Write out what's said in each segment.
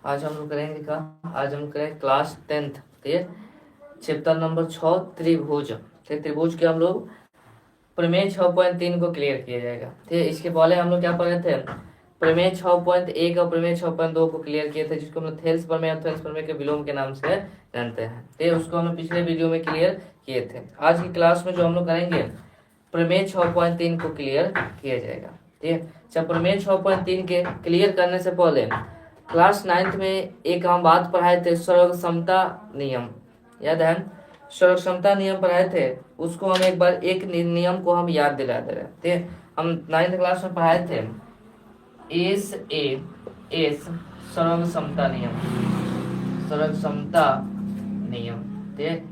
आज हम लोग करेंगे क्या? आज हम करेंगे क्लास 10th ठीक है, चैप्टर नंबर 6 त्रिभुज। ठीक, त्रिभुज के हम लोग प्रमेय 6.3 को क्लियर किया जाएगा। ठीक, इसके पहले हम लोग क्या पढ़े थे? प्रमेय 6.1 और प्रमेय 6.2 को क्लियर किए थे, जिसको हम लोग थेल्स प्रमेय और थेल्स प्रमेय के विलोम के नाम से जानते हैं। ठीक, उसको हम लोग पिछले वीडियो में क्लियर किए थे। आज की क्लास में जो हम लोग करेंगे प्रमेय 6.3 को क्लियर किया जाएगा। ठीक है, जब प्रमेय 6.3 के क्लियर करने से पहले क्लास 9th में एक हम बात पढ़ाए थे, सर्वसमता नियम, याद है? सर्वसमता नियम पढ़ाए थे, उसको हम एक बार एक नियम को हम याद दिला दे रहे हैं। ठीक है, हम 9th क्लास में पढ़ाए थे एस सर्वसमता नियम, सर्वसमता नियम। ठीक है,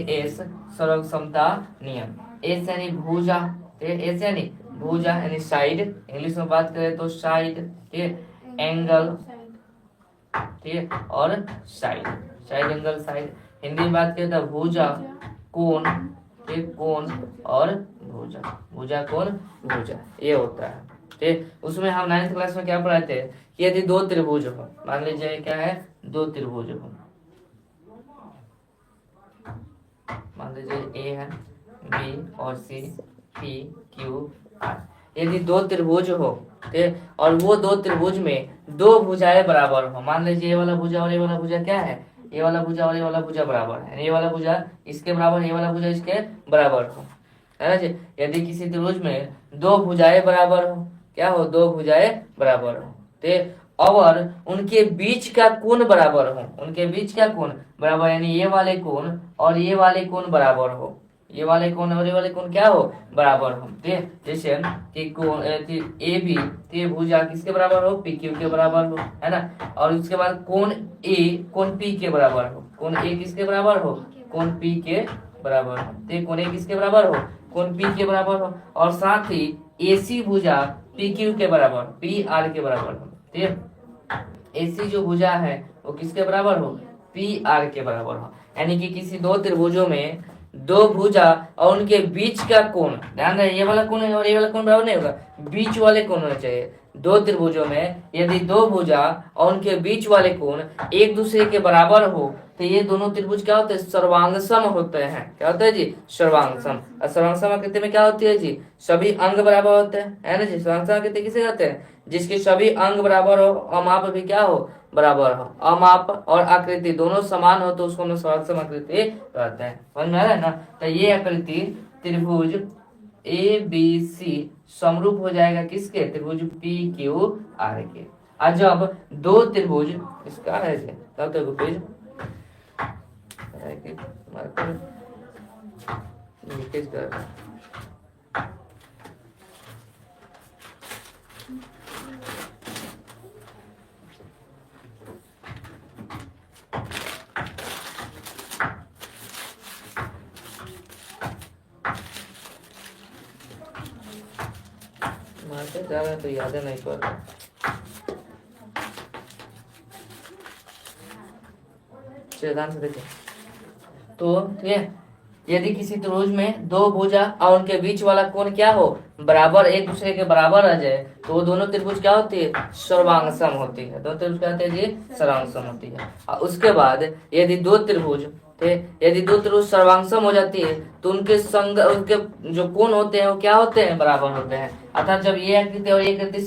एस सर्वसमता नियम। एस यानी भुजा, ठीक है, एस यानी भुजा यानी साइड, इंग्लिश में बात करें तो साइड, ठीक है, एंगल, ठीक है, और side, side angle side. Hindi में बात करें तो भुजा, कोण, ठीक, कोण और भुजा, भुजा कोण भुजा, ये होता है। ठीक, उसमें हम 9th क्लास में क्या पढ़ाए थे कि यदि दो त्रिभुज हो, मान लीजिए क्या है, दो त्रिभुज हो, मान लीजिए ए है, बी और सी, पी क्यू आर। यदि दो त्रिभुज हो, ठीक, और वो दो त्रिभुज में दो भुजाएं बराबर हो, मान लीजिए ये वाला भुजा और ये वाला भुजा क्या है, ये वाला भुजा और ये वाला भुजा बराबर है, ये वाला भुजा इसके बराबर, ये वाला भुजा इसके बराबर हो, है ना जी। यदि किसी त्रिभुज में दो भुजाएं बराबर हो, क्या हो, दो भुजाएं बराबर हो, ठीक, और उनके बीच का कोण बराबर हो, उनके बीच का कोण बराबर, यानी ये वाले कोण और ये वाले कोण बराबर हो, ये वाले कोण और ये वाले कोण क्या हो, बराबर हो। ठीक, जैसे कि कोण ए बी, ये भुजा किसके बराबर हो, पी क्यू के बराबर हो, है ना। और उसके बाद कोण ए कोण पी के बराबर हो, कोण ए किसके बराबर हो, कोण पी के बराबर हो, ठीक, कोण ए किसके बराबर हो, कोण पी के बराबर हो, और साथ ही एसी भुजा पी क्यू के बराबर, पी आर के बराबर हो। ठीक, एसी जो भुजा है वो किसके बराबर हो, पी आर के बराबर हो। यानी कि किसी दो त्रिभुजों में दो भुजा और उनके बीच का कोण, ध्यान रहे, ये वाला कोण है और ये वाला कोण बराबर नहीं होगा, बीच वाले कोण होने चाहिए। दो त्रिभुजों में यदि दो भुजा और उनके बीच वाले कोण एक दूसरे के बराबर हो तो ये दोनों त्रिभुज क्या होते हैं, सर्वांगसम होते हैं। क्या होता है जी, सर्वांगसम। और सर्वांगसम आकृति में क्या होती है जी, सभी अंग बराबर होते हैं, है ना जी। सर्वांगसम आकृति किसे कहते हैं, जिसके सभी अंग बराबर हो और माप भी क्या हो, बराबर हो। अमाप और आकृति दोनों समान हो तो उसको हम सर्वांगसम आकृति कहते हैं। समझ में आ रहा है ना। तो ये आकृति त्रिभुज ए बी सी समरूप हो जाएगा किसके, त्रिभुज पी क्यू आर के। आज जब दो त्रिभुज इसका है तब तक पेज लीकेज कर रहा है। मारते जा रहा है तो याद नहीं पड़ रहा। ध्यान से देखिए तो ठीक है, यदि किसी त्रिभुज में दो भुजा और उनके बीच वाला कोण क्या हो, बराबर, एक दूसरे के बराबर आ जाए तो वो दोनों त्रिभुज क्या होती है, सर्वांगसम होती है। दोनों त्रिभुज क्या होते हैं जी, सर्वांगसम होती है। और उसके बाद यदि दो त्रिभुज थे, यदि दो त्रिभुज सर्वांगसम हो जाती है तो उनके संग, उनके जो कोण होते हैं वो क्या होते हैं, बराबर होते हैं। अर्थात जब ये आकृति और ये आकृति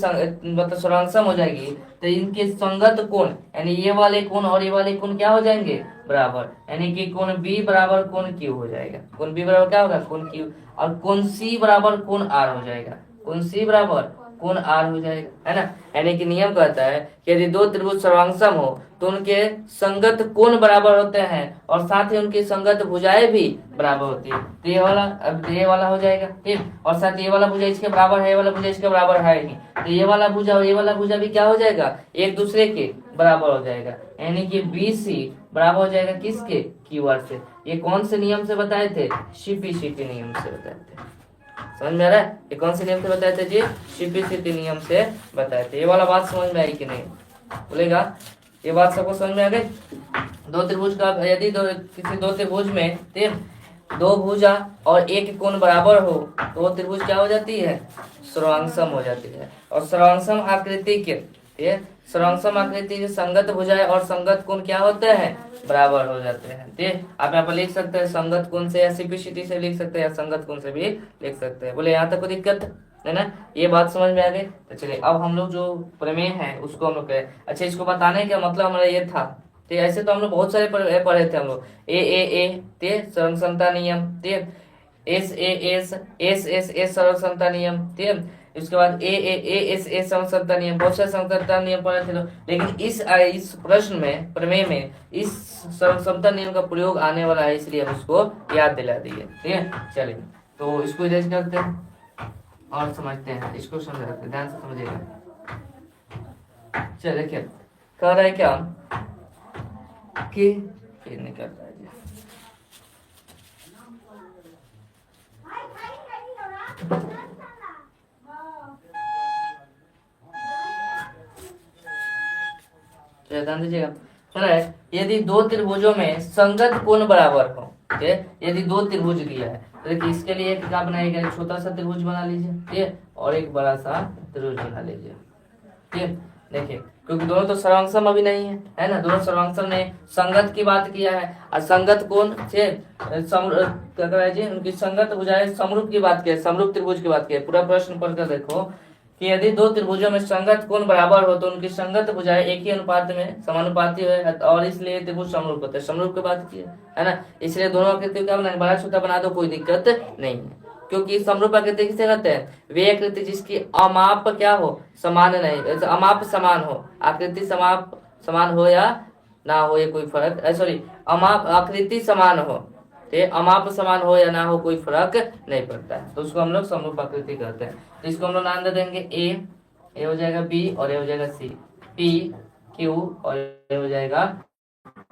मतलब सर्वांगसम हो जाएगी तो इनके संगत कोण, यानी ये वाले कोण और ये वाले कोण क्या हो जाएंगे, बराबर, यानी कि कोण बी बराबर कोण क्यू हो जाएगा। कोण बी बराबर क्या होगा, कोण क्यू, और कोण सी बराबर कोण आर हो जाएगा, कोण सी बराबर कोण आर हो जाएगा, है ना। यानी कि नियम कहता है कि यदि दो त्रिभुज सर्वांगसम हो तो उनके संगत कोण बराबर होते हैं और साथ ही उनकी संगत भुजाएं भी बराबर होती है। तो ये वाला, अब ये वाला हो जाएगा, ठीक, और साथ ये वाला भुजा इसके बराबर है, ये वाला भुजा इसके बराबर है ही, तो ये वाला भुजा और ये वाला भुजा भी क्या हो जाएगा, एक दूसरे के बराबर हो जाएगा। यानी कि बी सी बराबर हो जाएगा किसके, क्यू आर से। ये कौन से नियम से बताए थे, शिपी नियम से बताए थे। समझ में आ रहा है, ये कौन से नियम से बताए थे जी, शिपी नियम से बताए थे। ये वाला बात समझ में आई कि नहीं, बोलेगा, ये बात सबको समझ में आ गई। दो त्रिभुज का, यदि किसी दो त्रिभुज में दो भुजा और एक कोण बराबर हो तो वो त्रिभुज क्या हो जाती है, सर्वांगसम हो जाती है। और सर्वांगसम आकृति के ये सर्वांगसम आकृति के संगत भुजाएं और संगत कोण क्या होते हैं, बराबर हो जाते हैं। ठीक, आप यहाँ पर लिख सकते हैं संगत कोण से या सिंप्लिसिटी से लिख सकते हैं या संगत कोण से भी लिख सकते हैं। बोले यहाँ तक कोई दिक्कत है ना, ये बात समझ में आ गई। तो चलिए अब हम लोग जो प्रमेय है उसको हम लोग करें। अच्छा, इसको बताने का मतलब हमारा ये था। ठीक, ऐसे तो हम लोग बहुत सारे पढ़े थे हम लोग, ए सर्वसमता नियम, ठीक, एस सर्वसमता नियम, ठीक, उसके बाद ए समसमता नियम, बहुत सारे समसमता नियम पढ़े थे लोग। लेकिन इस प्रश्न में, प्रमेय में इस समसमता नियम का प्रयोग आने वाला है, इसलिए हम उसको याद दिला दिए। ठीक है, चलिए तो इसको इरेज करते हैं और समझते हैं, इसको समझ रखते हैं, ध्यान से समझिएगा। चलिए देखिए कह रहा है क्या कि नहीं कर रहा है ध्यान दीजिएगा। चल रहा है यदि दो त्रिभुजों में संगत कोण बराबर हो, यदि दो त्रिभुज दिया है तो देखिए इसके लिए एक क्या बनाएगा, एक छोटा सा त्रिभुज बना लीजिए, ठीक, और एक बड़ा सा त्रिभुज बना लीजिए। ठीक, देखिए क्योंकि दोनों तो सर्वांगसम अभी नहीं है ना, दोनों सर्वांगसम ने संगत की बात किया है और संगत कोण जी उनकी संगत भुजाएं समरूप की बात की है, समरूप त्रिभुज की बात की है। पूरा प्रश्न पढ़कर देखो कि यदि दो त्रिभुजों में संगत कोण बराबर हो तो उनकी संगत भुजाएं एक ही अनुपात में समानुपाती है और इसलिए त्रिभुज समरूप होते हैं, समरूप की बात की है ना। इसलिए दोनों आकृति का बड़ा छोटा बना दो, कोई दिक्कत नहीं है, क्योंकि समरूप आकृति किसे कहते हैं, वे आकृति जिसकी अमाप क्या हो, समान नहीं, अमाप समान हो, आकृति समाप समान हो या ना हो ये कोई फर्क, सॉरी अमाप आकृति समान हो, ठीक, अमाप समान हो या ना हो कोई फर्क नहीं पड़ता है, तो उसको हम लोग समरूप आकृति कहते हैं। तो इसको हम लोग नाम दे देंगे ए हो जाएगा बी और ए हो जाएगा सी, पी क्यू और ए हो जाएगा,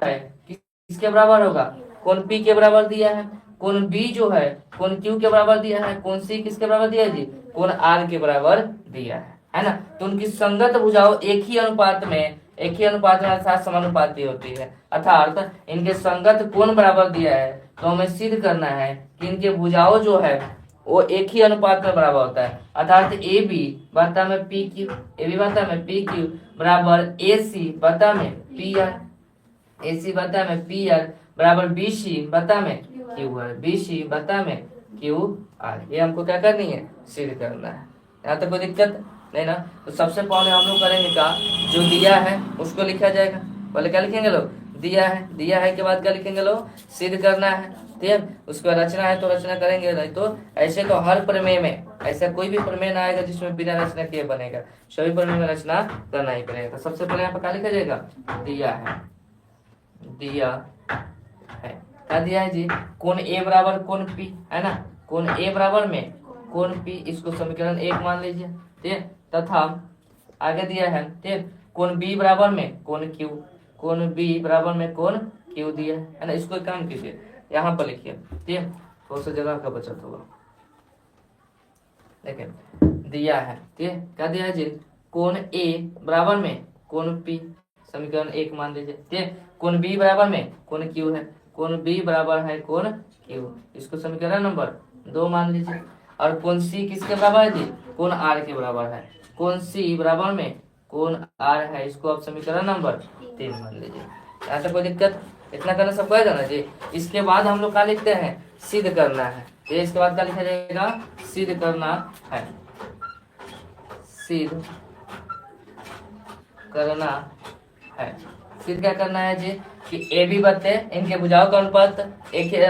किसके बराबर होगा, कौन पी के बराबर दिया है, कौन बी जो है कौन क्यू के बराबर दिया है, कौन सी किसके बराबर दिया है जी, कौन आर के बराबर दिया है ना। तो उनकी संगत भुजाओं एक ही अनुपात में अर्थात समानुपाती होती है, अर्थात इनके संगत कोण बराबर दिया है तो हमें सिद्ध करना है कि इनके भुजाओं जो है वो एक ही अनुपात में बराबर होता है, अर्थात ए बी बता में पी क्यू, ए बी बता में पी क्यू बराबर ए सी बता में पी आर, ए सी बता में पी आर बराबर बी सी बता में क्यू आर, बी सी बता में क्यू आर। ये हमको क्या करनी है, सिद्ध करना है। यहाँ तक कोई दिक्कत नहीं ना। तो सबसे पहले हम लोग करेंगे क्या, जो दिया है उसको लिखा जाएगा। पहले क्या लिखेंगे लोग, दिया है के बाद क्या लिखेंगे लोग, सिद्ध करना है, ठीक है। उसके बाद रचना है तो रचना करेंगे, नहीं तो ऐसे तो हर प्रमेय में ऐसा कोई भी प्रमेय ना आएगा जिसमें बिना रचना किए बनेगा, सभी प्रमेय में रचना करना ही पड़ेगा। तो सबसे पहले यहाँ पर क्या लिखा जाएगा, दिया है क्या दिया है जी, कोण ए बराबर कोण पी है ना, कोण ए बराबर में कोण पी, इसको समीकरण 1 मान लीजिए, ठीक, तथा आगे दिया है, ठीक, कोण बी बराबर में कोण क्यू, कोण बी बराबर में कोण क्यू दिया है ना। इसको काम कीजिए, यहाँ पर लिखिए, ठीक, थोड़ा सा जगह का बचत होगा। देखिए दिया है, ठीक, क्या दिया है जी, कोण ए बराबर में कोण पी, समीकरण 1 मान लीजिए, ठीक, कोण बी बराबर में कोण क्यू है, कोण बी बराबर है कोण क्यू, इसको समीकरण नंबर 2 मान लीजिए। और कोण सी किसके बराबर है जी, कोण आर के बराबर है, कोण सी बराबर में कोण आर है, इसको आप समीकरण नंबर 3 मान लीजिए। यहाँ से कोई दिक्कत, इतना करना सबको आएगा ना जी। इसके बाद हम लोग क्या लिखते हैं, सिद्ध करना है, ये इसके बाद क्या लिखा जाएगा, सिद्ध करना है, सिद्ध करना है। सिद्ध क्या करना है जी, कि ए बी बते इनके भुजाओं का अनुपात एक ही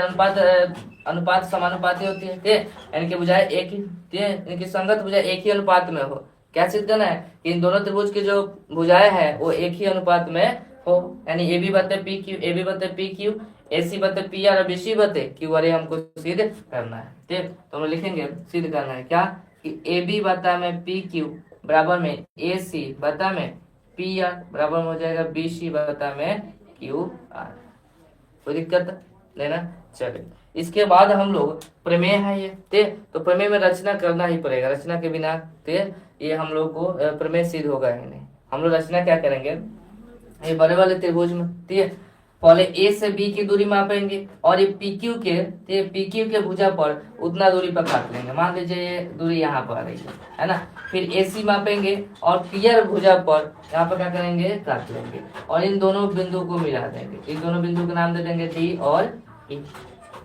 अनुपात समानुपाती होती है, ठीक, इनके भुजाएं एक ही, ठीक, इनकी संगत भुजाएं एक ही अनुपात में हो। क्या सिद्ध करना है कि इन दोनों त्रिभुज की जो भुजाएं हैं वो एक ही अनुपात में हो, यानी ए बी बते पी क्यू, ए बी बते पी क्यू, ए सी बते पी आर और बी सी बते क्यू आर, हमको सिद्ध करना है, ठीक। तो हम लिखेंगे सिद्ध करना है क्या, कि ए बी बता में पी क्यू बराबर में ए सी बता में पी आर बराबर हो जाएगा बी सी बता में क्यू आर। कोई दिक्कत नहीं ना। चलिए इसके बाद हम लोग प्रमेय है ये, ठीक, तो प्रमेय में रचना करना ही पड़ेगा, रचना के बिना ठीक ये हम लोग को प्रमेय सिद्ध होगा ही नहीं। हम लोग रचना क्या करेंगे, ये बड़े वाले त्रिभुज में, ठीक है, पहले ए से बी की दूरी मापेंगे और ये पी क्यू के भुजा पर उतना दूरी पर काट लेंगे। मान लीजिए ये दूरी यहाँ पर आ रही है ना। फिर ए सी मापेंगे और पीयर भुजा पर यहाँ पर क्या करेंगे, काट लेंगे और इन दोनों बिंदु को मिला देंगे। इन दोनों बिंदु का नाम दे देंगे डी और ई।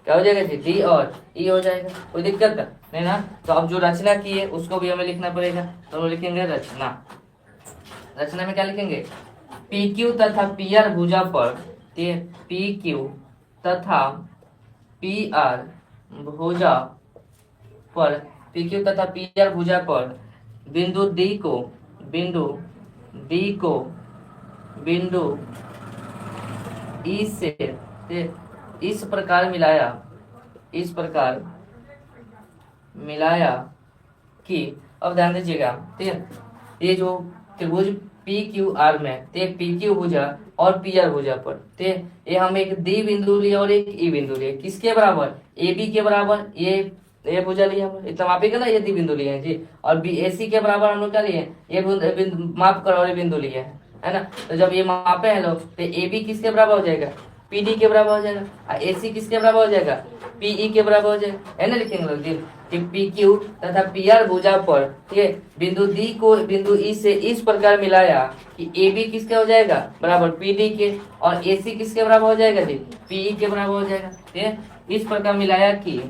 क्या हो जाएगा जी, डी और ई हो जाएगा। कोई दिक्कत नहीं ना। तो अब जो रचना की है उसको भी हमें लिखना पड़ेगा। तो हम लिखेंगे रचना। रचना में क्या लिखेंगे, पी क्यू तथा पी आर भुजा पर, पी क्यू तथा पी आर भुजा पर, पी क्यू तथा पी आर भुजा पर बिंदु डी को बिंदु ई से इस प्रकार मिलाया कि, अब ध्यान दीजिएगा, ठीक है, ये जो त्रिभुज पी क्यू आर में पी क्यू भुजा और पी आर भुजा पर ये हम एक डी बिंदु लिए और एक ई बिंदु लिए। किसके बराबर, ए बी के बराबर। ये भुजा लिया हम इतना मापेगा ना, ये डी बिंदु लिए हैं जी। और बी ए सी के बराबर हम लोग क्या लिए, ये माप कर और ये बिंदु लिए है ना। तो जब ये मापे हैं लोग तो ए बी किसके बराबर हो जाएगा, पी डी के बराबर हो जाएगा। और ए सी किसके बराबर हो जाएगा, पीई के बराबर हो जाएगा, है ना। लिखेंगे लोग जी कि पी क्यू तथा पी आर भुजा पर, ठीक है, बिंदु डी को बिंदु ई से इस प्रकार मिलाया कि ए बी किसके हो जाएगा, बराबर पी डी के, और ए सी किसके बराबर हो जाएगा जी, पीई के बराबर हो जाएगा। ठीक है, इस प्रकार मिलाया कि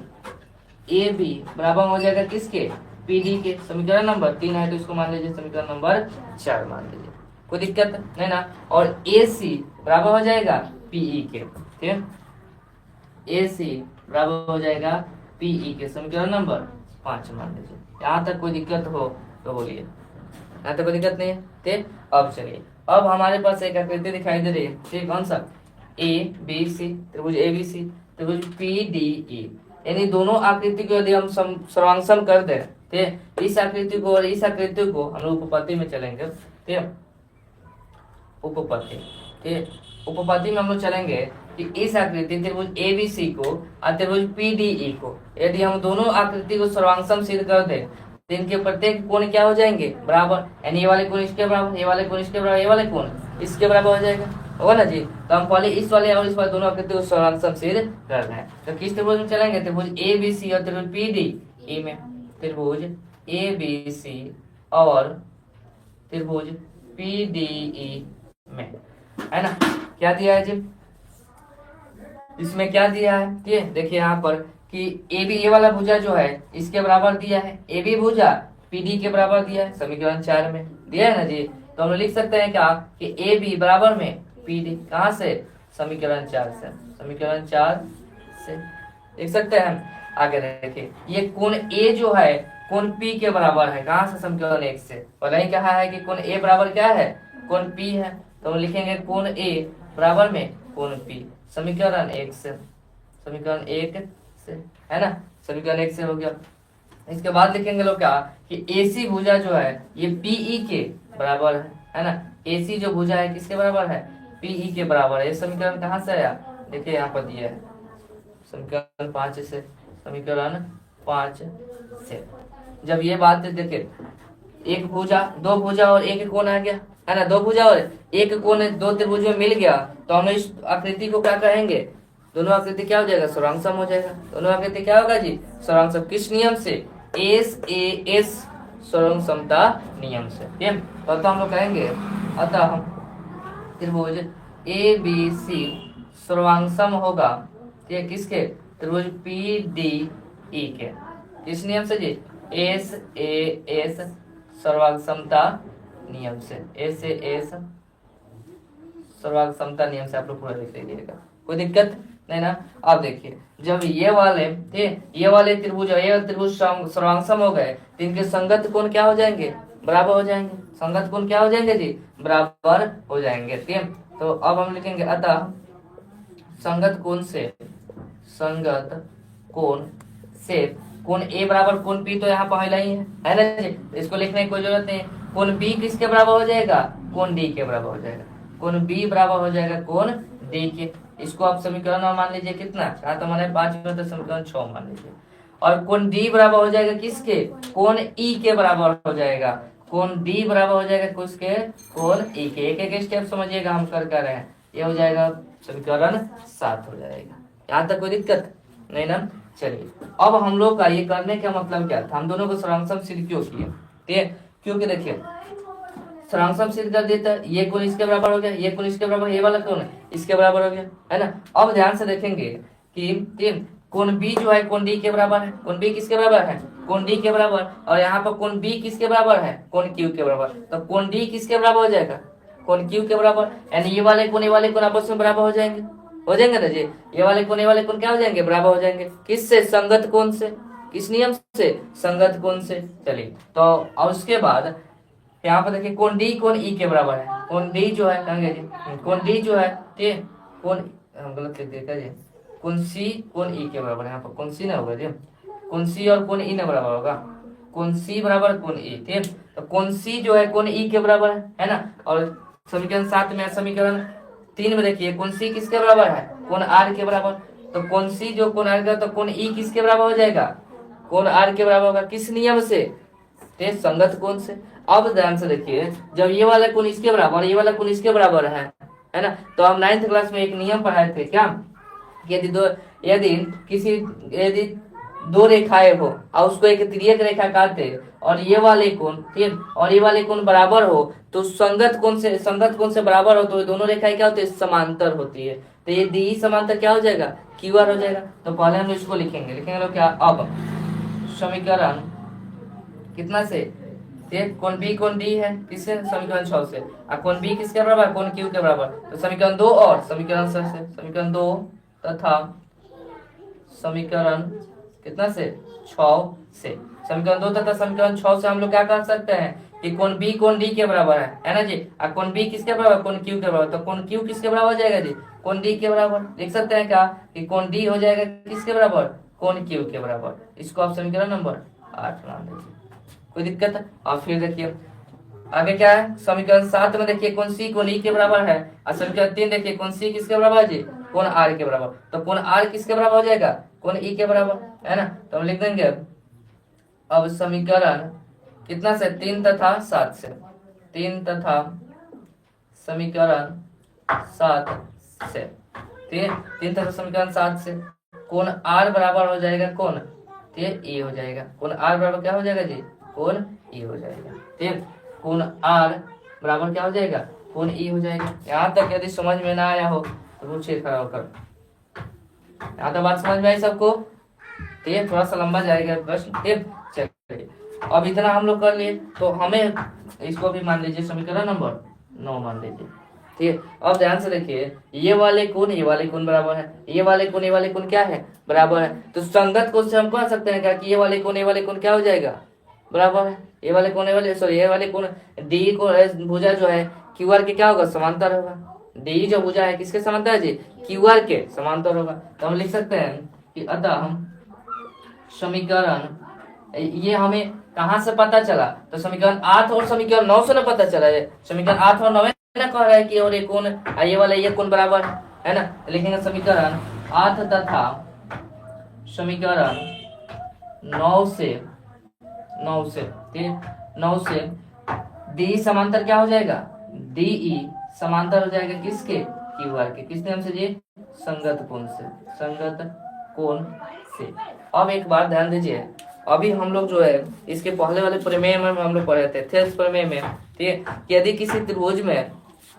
ए बी बराबर हो जाएगा किसके, पी डी के। समीकरण नंबर 3 है तो इसको मान लीजिए समीकरण नंबर 4 मान लीजिए, कोई दिक्कत नहीं ना। और ए सी बराबर हो जाएगा पीई के, ठीक है, ए सी बराबर हो जाएगा पीई के। समीकरण नंबर 5 मान लीजिए। यहाँ तक कोई दिक्कत हो तो बोलिए, यहाँ तक कोई दिक्कत नहीं है। ठीक, अब चलिए, अब हमारे पास एक आकृति दिखाई दे रही है, ठीक, कौन सा, ए बी सी, त्रिभुज ए बी सी, त्रिभुज पी डी ई। यानी दोनों आकृति को यदि हम सर्वांकन कर दें, ठीक, इस आकृति को और इस आकृति को हम लोग उपपत्ति में चलेंगे, ठीक, उपपत्ति, ठीक, उपपत्ति में हम लोग चलेंगे कि इस आकृति त्रिभुज ए बी सी को और त्रिभुज पी डी ई को यदि हम दोनों आकृति को सर्वांकन सिद्ध कर दें तो इनके प्रत्येक कोण क्या हो जाएंगे, बराबर। यानी ये वाले कोण इसके बराबर, ये वाले कोण इसके बराबर, ये वाले कोण इसके बराबर हो जाएगा, होगा ना जी। तो हम पहले इस वाले और इस वाले दोनों आकृति को सर्वांकन सिद्ध कर रहे हैं। तो किस त्रिभुज में चलेंगे, त्रिभुज ए बी सी और त्रिभुज पी डी ई में। त्रिभुज ए बी सी और त्रिभुज पी डी ई में, है ना। क्या दिया है जी, इसमें क्या दिया है, ये देखिए यहाँ पर कि ए बी, ये वाला भुजा जो है इसके बराबर दिया है, ए बी भुजा पी डी के बराबर दिया है, समीकरण 4 में दिया है ना जी। तो हम लोग लिख सकते हैं क्या कि ए बी बराबर में पी डी, कहाँ से, समीकरण 4 से, समीकरण 4 से लिख सकते हैं। आगे देखिए, ये कोण ए जो है कोण पी के बराबर है, कहाँ से, समीकरण 1 से। पहले ही कहा है कि कोण ए बराबर क्या है, कोण पी है। तो हम लिखेंगे कोण ए बराबर में कोण पी, समीकरण 1 से, समीकरण 1 से, है ना। समीकरण 1 से हो गया। इसके बाद लिखेंगे लोग क्या कि एसी भुजा जो है ये पीई के बराबर है ना। एसी जो भुजा है किसके बराबर है, पीई के बराबर है। ये समीकरण कहाँ से आया, देखिए यहाँ पर दिया है समीकरण 5 से, समीकरण 5 से। जब ये बात देखिए, एक भुजा, दो भुजा और एक कोण आ गया, है ना। दो भुजा और एक कोण दो त्रिभुज में मिल गया तो हम इस आकृति को क्या कहेंगे, दोनों आकृति क्या हो जाएगा, सर्वांगसम हो जाएगा। दोनों आकृति क्या होगा जी, सर्वांगसम। किस नियम से, एस ए एस सर्वांगसमता नियम से। ठीक है, तो हम लोग कहेंगे अतः हम त्रिभुज ए बी सी सर्वांगसम होगा, ठीक है, किसके, त्रिभुज पी डी ई के। किस नियम से जी, एस ए एस सर्वांगसमता नियम से, एस ए एस सर्वांगसमता नियम से। आप लोग पूरा लिख लीजिएगा, कोई दिक्कत नहीं ना। अब देखिए, जब ये वाले त्रिभुज ये त्रिभुज सर्वांगसम हो गए तो इनके संगत कोण क्या हो जाएंगे, बराबर हो जाएंगे। संगत कोण क्या हो जाएंगे जी, बराबर हो जाएंगे। ठीक है, तो अब हम लिखेंगे अतः संगत कोण से कोण ए बराबर कोण पी, तो यहाँ पहला ही है ना जी, इसको लिखने की कोई जरूरत नहीं। कोण बी किसके बराबर हो जाएगा, कोण डी के बराबर हो जाएगा। कोण बी बराबर हो जाएगा कोण डी के। इसको आप समीकरण में मान लीजिए कितना, कहा तो मैंने 5 में, तो समीकरण 6 मान लीजिए। और कोण डी बराबर हो जाएगा किसके, कोण ई के बराबर हो जाएगा। कोण डी बराबर हो जाएगा किसके, कोण ई के। एक एक स्टेप समझिएगा हम कर रहे हैं। ये हो जाएगा समीकरण 7 हो जाएगा। यहाँ तक कोई दिक्कत नहीं ना। चलिए अब हम लोग का ये करने का मतलब क्या था, हम दोनों को सरांशम सिद्ध क्यों किए, ठीक, क्योंकि देखिए सरांशम सिद्ध कर देता है, ये कोण इसके बराबर हो गया, ये कोण इसके बराबर, ये वाला कोण इसके बराबर हो गया, है ना। अब ध्यान से देखेंगे कि कोण बी जो है कोण डी के बराबर है, कोण बी किसके बराबर है, कोण डी के बराबर, और यहाँ पर कोण बी किसके बराबर है, कोण क्यू के बराबर, तो कोण डी किसके बराबर हो जाएगा, कोण क्यू के बराबर, यानी ये वाले कोण आपस में बराबर हो जाएंगे ना जी, ये वाले कोण क्या हो जाएंगे, बराबर हो जाएंगे, किससे, संगत कोण से, किस नियम से, संगत कोण से। चलिए तो और उसके बाद यहाँ पर देखिए कोण डी कोण ई के बराबर है, कोण डी जो है कहेंगे जी, कोण डी जो है ठीक, कोण हम गलत लिख दिया जी, कोण सी कोण ई के बराबर है, यहाँ पर कोण सी ना होगा जी, कोण सी और कोण ई ना बराबर होगा, कोण सी बराबर कोण ई, ठीक, तो कोण सी जो है कोण ई के बराबर है ना। और समीकरण 7 में, समीकरण 3 में देखिए कोण सी किसके बराबर है, कोण आर के बराबर, तो कोण सी जो कोण आर का, तो कोण ई किसके बराबर हो जाएगा, कोण आर के बराबर होगा, किस नियम से, ते संगत कोण से। अब ध्यान से देखिए जब ये वाला कोण इसके बराबर, ये वाला कोण इसके बराबर है ना, तो हम 9th क्लास में एक नियम पढ़ाए थे क्या, यदि दो रेखाएं हो और उसको एक तिर्यक रेखा काटे और ये वाले कोण ठीक और ये वाले कोण बराबर हो, तो संगत कोण से बराबर हो, तो दोनों रेखाएं क्या होती है, समांतर होती है, तो ये डी समांतर क्या हो जाएगा, क्यू आर हो जाएगा। तो पहले हम इसको लिखेंगे लोग क्या, अब समीकरण कितना से, कोण बी कोण डी है किससे, समीकरण 6 से, और कोण बी किसके बराबर, कोण क्यू के बराबर, तो समीकरण 2 और समीकरण 6 से, समीकरण 2 तथा समीकरण कितना से, 6 से, समीकरण 2 तथा समीकरण 6 से हम लोग क्या कर सकते हैं कि कोण बी कोण डी के बराबर है ना जी, और कोण बी किसके बराबर, कोण क्यू के बराबर, तो कोण क्यू किसके बराबर हो जाएगा जी, कोण डी के बराबर। लिख सकते हैं क्या कि कोण डी हो जाएगा किसके बराबर, कोण क्यू के बराबर। इसको आप समीकरण नंबर 8 मान लीजिए, कोई दिक्कत है। और फिर देखिए आगे क्या है, समीकरण 7 में देखिए कोण सी कोण ई के बराबर है, और समीकरण 3 देखिए कोण सी किसके बराबर जी, कोण आर के बराबर, तो कोण आर किसके बराबर हो जाएगा, कोण ई के बराबर, है ना। तो हम लिख देंगे अब समीकरण कितना से, 3 तथा 7 से, 3 तथा समीकरण 7 से, 3 तथा समीकरण 7 से कोण आर बराबर हो जाएगा कौन, ई हो जाएगा, कोण आर बराबर क्या हो जाएगा जी, कोण ई हो जाएगा, ठीक, कोण आर बराबर क्या हो जाएगा, कोण ई हो जाएगा। यहाँ तक यदि समझ में ना आया हो तो पूछिए खड़ा होकर, यहाँ तक बात समझ में आई सबको, ठीक, थोड़ा सा लंबा जाएगा प्रश्न, ठीक। चलिए अब इतना हम लोग कर लिए, तो हमें इसको भी मान लीजिए समीकरण नंबर 9 मान लीजिए, ठीक। अब ध्यान से देखिए ये वाले कोण बराबर है, ये वाले कोण क्या है, बराबर है, तो संगत कोण से हम कह सकते हैं क्या कि ये वाले कोण क्या हो जाएगा, बराबर है, ये वाले कोण डी को भुजा जो है क्यू आर के क्या होगा, समांतर होगा, डी जो भुजा है किसके समांतर है जी, क्यू आर के समांतर होगा। तो हम लिख सकते हैं कि अतः हम समीकरण, ये हमें कहाँ से पता चला, तो समीकरण 8 और समीकरण 9 से ना पता चला है, समीकरण 8 और 9 ना कह रहा है कि और ये कोण ये वाला ये कोण बराबर है ना, तो लिखेंगे समीकरण 8 तथा समीकरण 9 से 9 से डी समांतर क्या हो जाएगा, डी ई समांतर हो जाएगा किसके, क्यू आर के, किस नियम से जी, संगत कोण से। अब एक बात ध्यान दीजिए, अभी हम लोग जो है इसके पहले वाले प्रमेय में हम लोग पढ़े थे, थेल्स प्रमेय में, ठीक, यदि किसी त्रिभुज में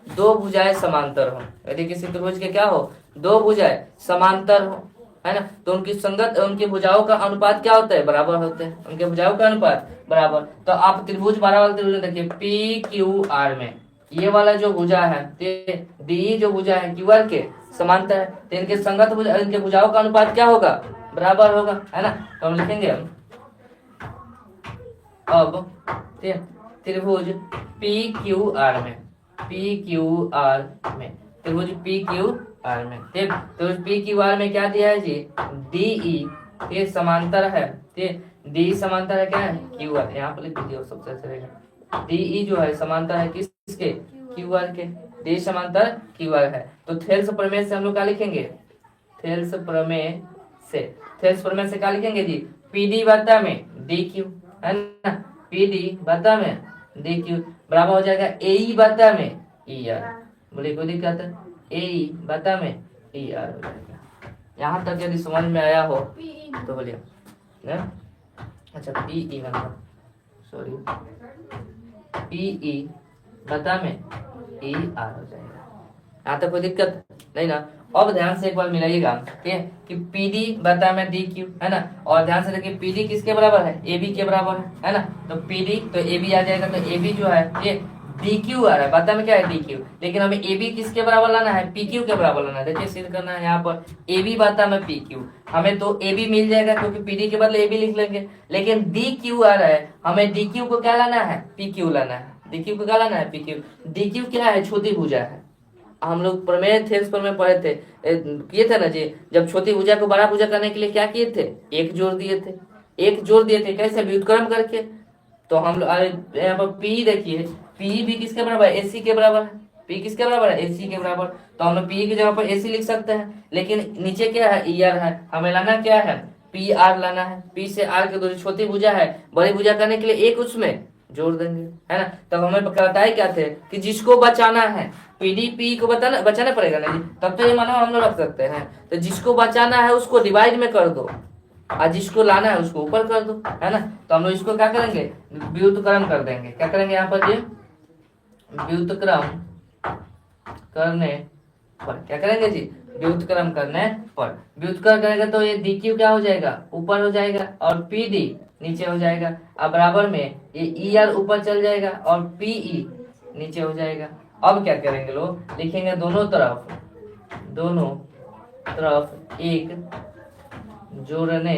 दो भुजाएं समांतर हो, यदि किसी त्रिभुज के क्या हो, दो भुजाएं समांतर हो, है ना, तो उनकी भुजाओं का अनुपात क्या होता है, बराबर होते हैं, उनके भुजाओं का अनुपात बराबर। तो आप त्रिभुज 12 वाले त्रिभुज देखिए पी क्यू आर में ये वाला जो भुजा है, डी जो भुजा है क्यू आर के समांतर है, तो इनके भुजाओं का अनुपात क्या होगा, बराबर होगा, है ना। तो हम लिखेंगे अब त्रिभुज पी क्यू आर में, त्रिभुज पी क्यू आर में, ठीक, तो पी क्यू आर में क्या दिया है जी, डी ई, ये समांतर है, ठीक, डी समांतर है क्या है, क्यू आर, यहाँ पर लिख दीजिए सबसे अच्छा रहेगा, डी ई जो है समांतर है किसके, क्यू आर के, डी समांतर क्यू आर है। तो थेल्स प्रमेय से हम लोग क्या लिखेंगे, थेल्स प्रमेय से क्या लिखेंगे जी, पी डी बटा में डी क्यू, है ना, पी डी बटा में डी क्यू बराबर हो जाएगा ए ई बटा में ई आर, बोले कोई दिक्कत है, ए बता में ई आर हो जाएगा। यहाँ तक यदि समझ में आया हो तो बोलिए ना। अच्छा पी ई मतलब सॉरी पी ई बता में ई आर हो जाएगा। यहाँ तक कोई दिक्कत नहीं ना। अब ध्यान से एक बार मिलाइएगा, ठीक है, कि पी डी बता में डी क्यू है ना। और ध्यान से देखिए पी डी किसके बराबर है, ए बी के बराबर है ना। तो पी डी तो ए बी आ जाएगा, तो ए बी जो है ये डी क्यू आ रहा है, बता में क्या है डी क्यू, लेकिन हमें ए बी किसके बराबर लाना है, पी क्यू के बराबर लाना है। देखिए सिद्ध करना है यहाँ पर ए बी बता में पी क्यू, हमें तो ए बी मिल जाएगा क्योंकि पी डी के बदले ए बी लिख लेंगे। लेकिन डी क्यू आ रहा है, हमें डी क्यू को क्या लाना है, पी क्यू लाना है। डी क्यू को क्या लाना है, पी क्यू। डी क्यू क्या है, छोटी भुजा है। हम लोग प्रमेय थे पर में पढ़े थे, किए थे ना जी, जब छोटी भुजा को बड़ा भुजा करने के लिए क्या किए थे, एक जोड़ दिए थे। एक जोड़ दिए थे कैसे, व्युत्क्रम करके। तो हम लोग यहाँ पर पी देखिए, पी भी किसके बराबर है, एसी के बराबर है। पी किसके बराबर है, एसी के बराबर। तो हम लोग पी की जगह पर एसी लिख सकते हैं, लेकिन नीचे क्या है, ई आर है। हमें लाना क्या है, पी आर लाना है। पी से आर की दूरी, छोटी भुजा है, बड़ी भुजा करने के लिए एक उसमें जोड़ देंगे, है ना। तब हमें बताए क्या थे कि जिसको बचाना है, पीडीपी को बचाना पड़ेगा ना जी, तब तो ये मानो हम लोग रख सकते हैं। तो जिसको बचाना है उसको डिवाइड में कर दो, और जिसको लाना है उसको ऊपर कर दो, है ना। तो हम लोग इसको क्या करेंगे, व्युत्क्रम कर देंगे। क्या करेंगे यहाँ पर जी, व्युत्क्रम करने पर क्या करेंगे जी, व्युत्क्रम करने पर। व्युत्क्रम करेंगे तो ये डी क्यू क्या हो जाएगा, ऊपर हो जाएगा, और पी डी नीचे हो जाएगा। अब बराबर में ये ई आर ऊपर चल जाएगा और पी ई नीचे हो जाएगा। अब क्या करेंगे लोग, लिखेंगे दोनों तरफ एक जोड़ने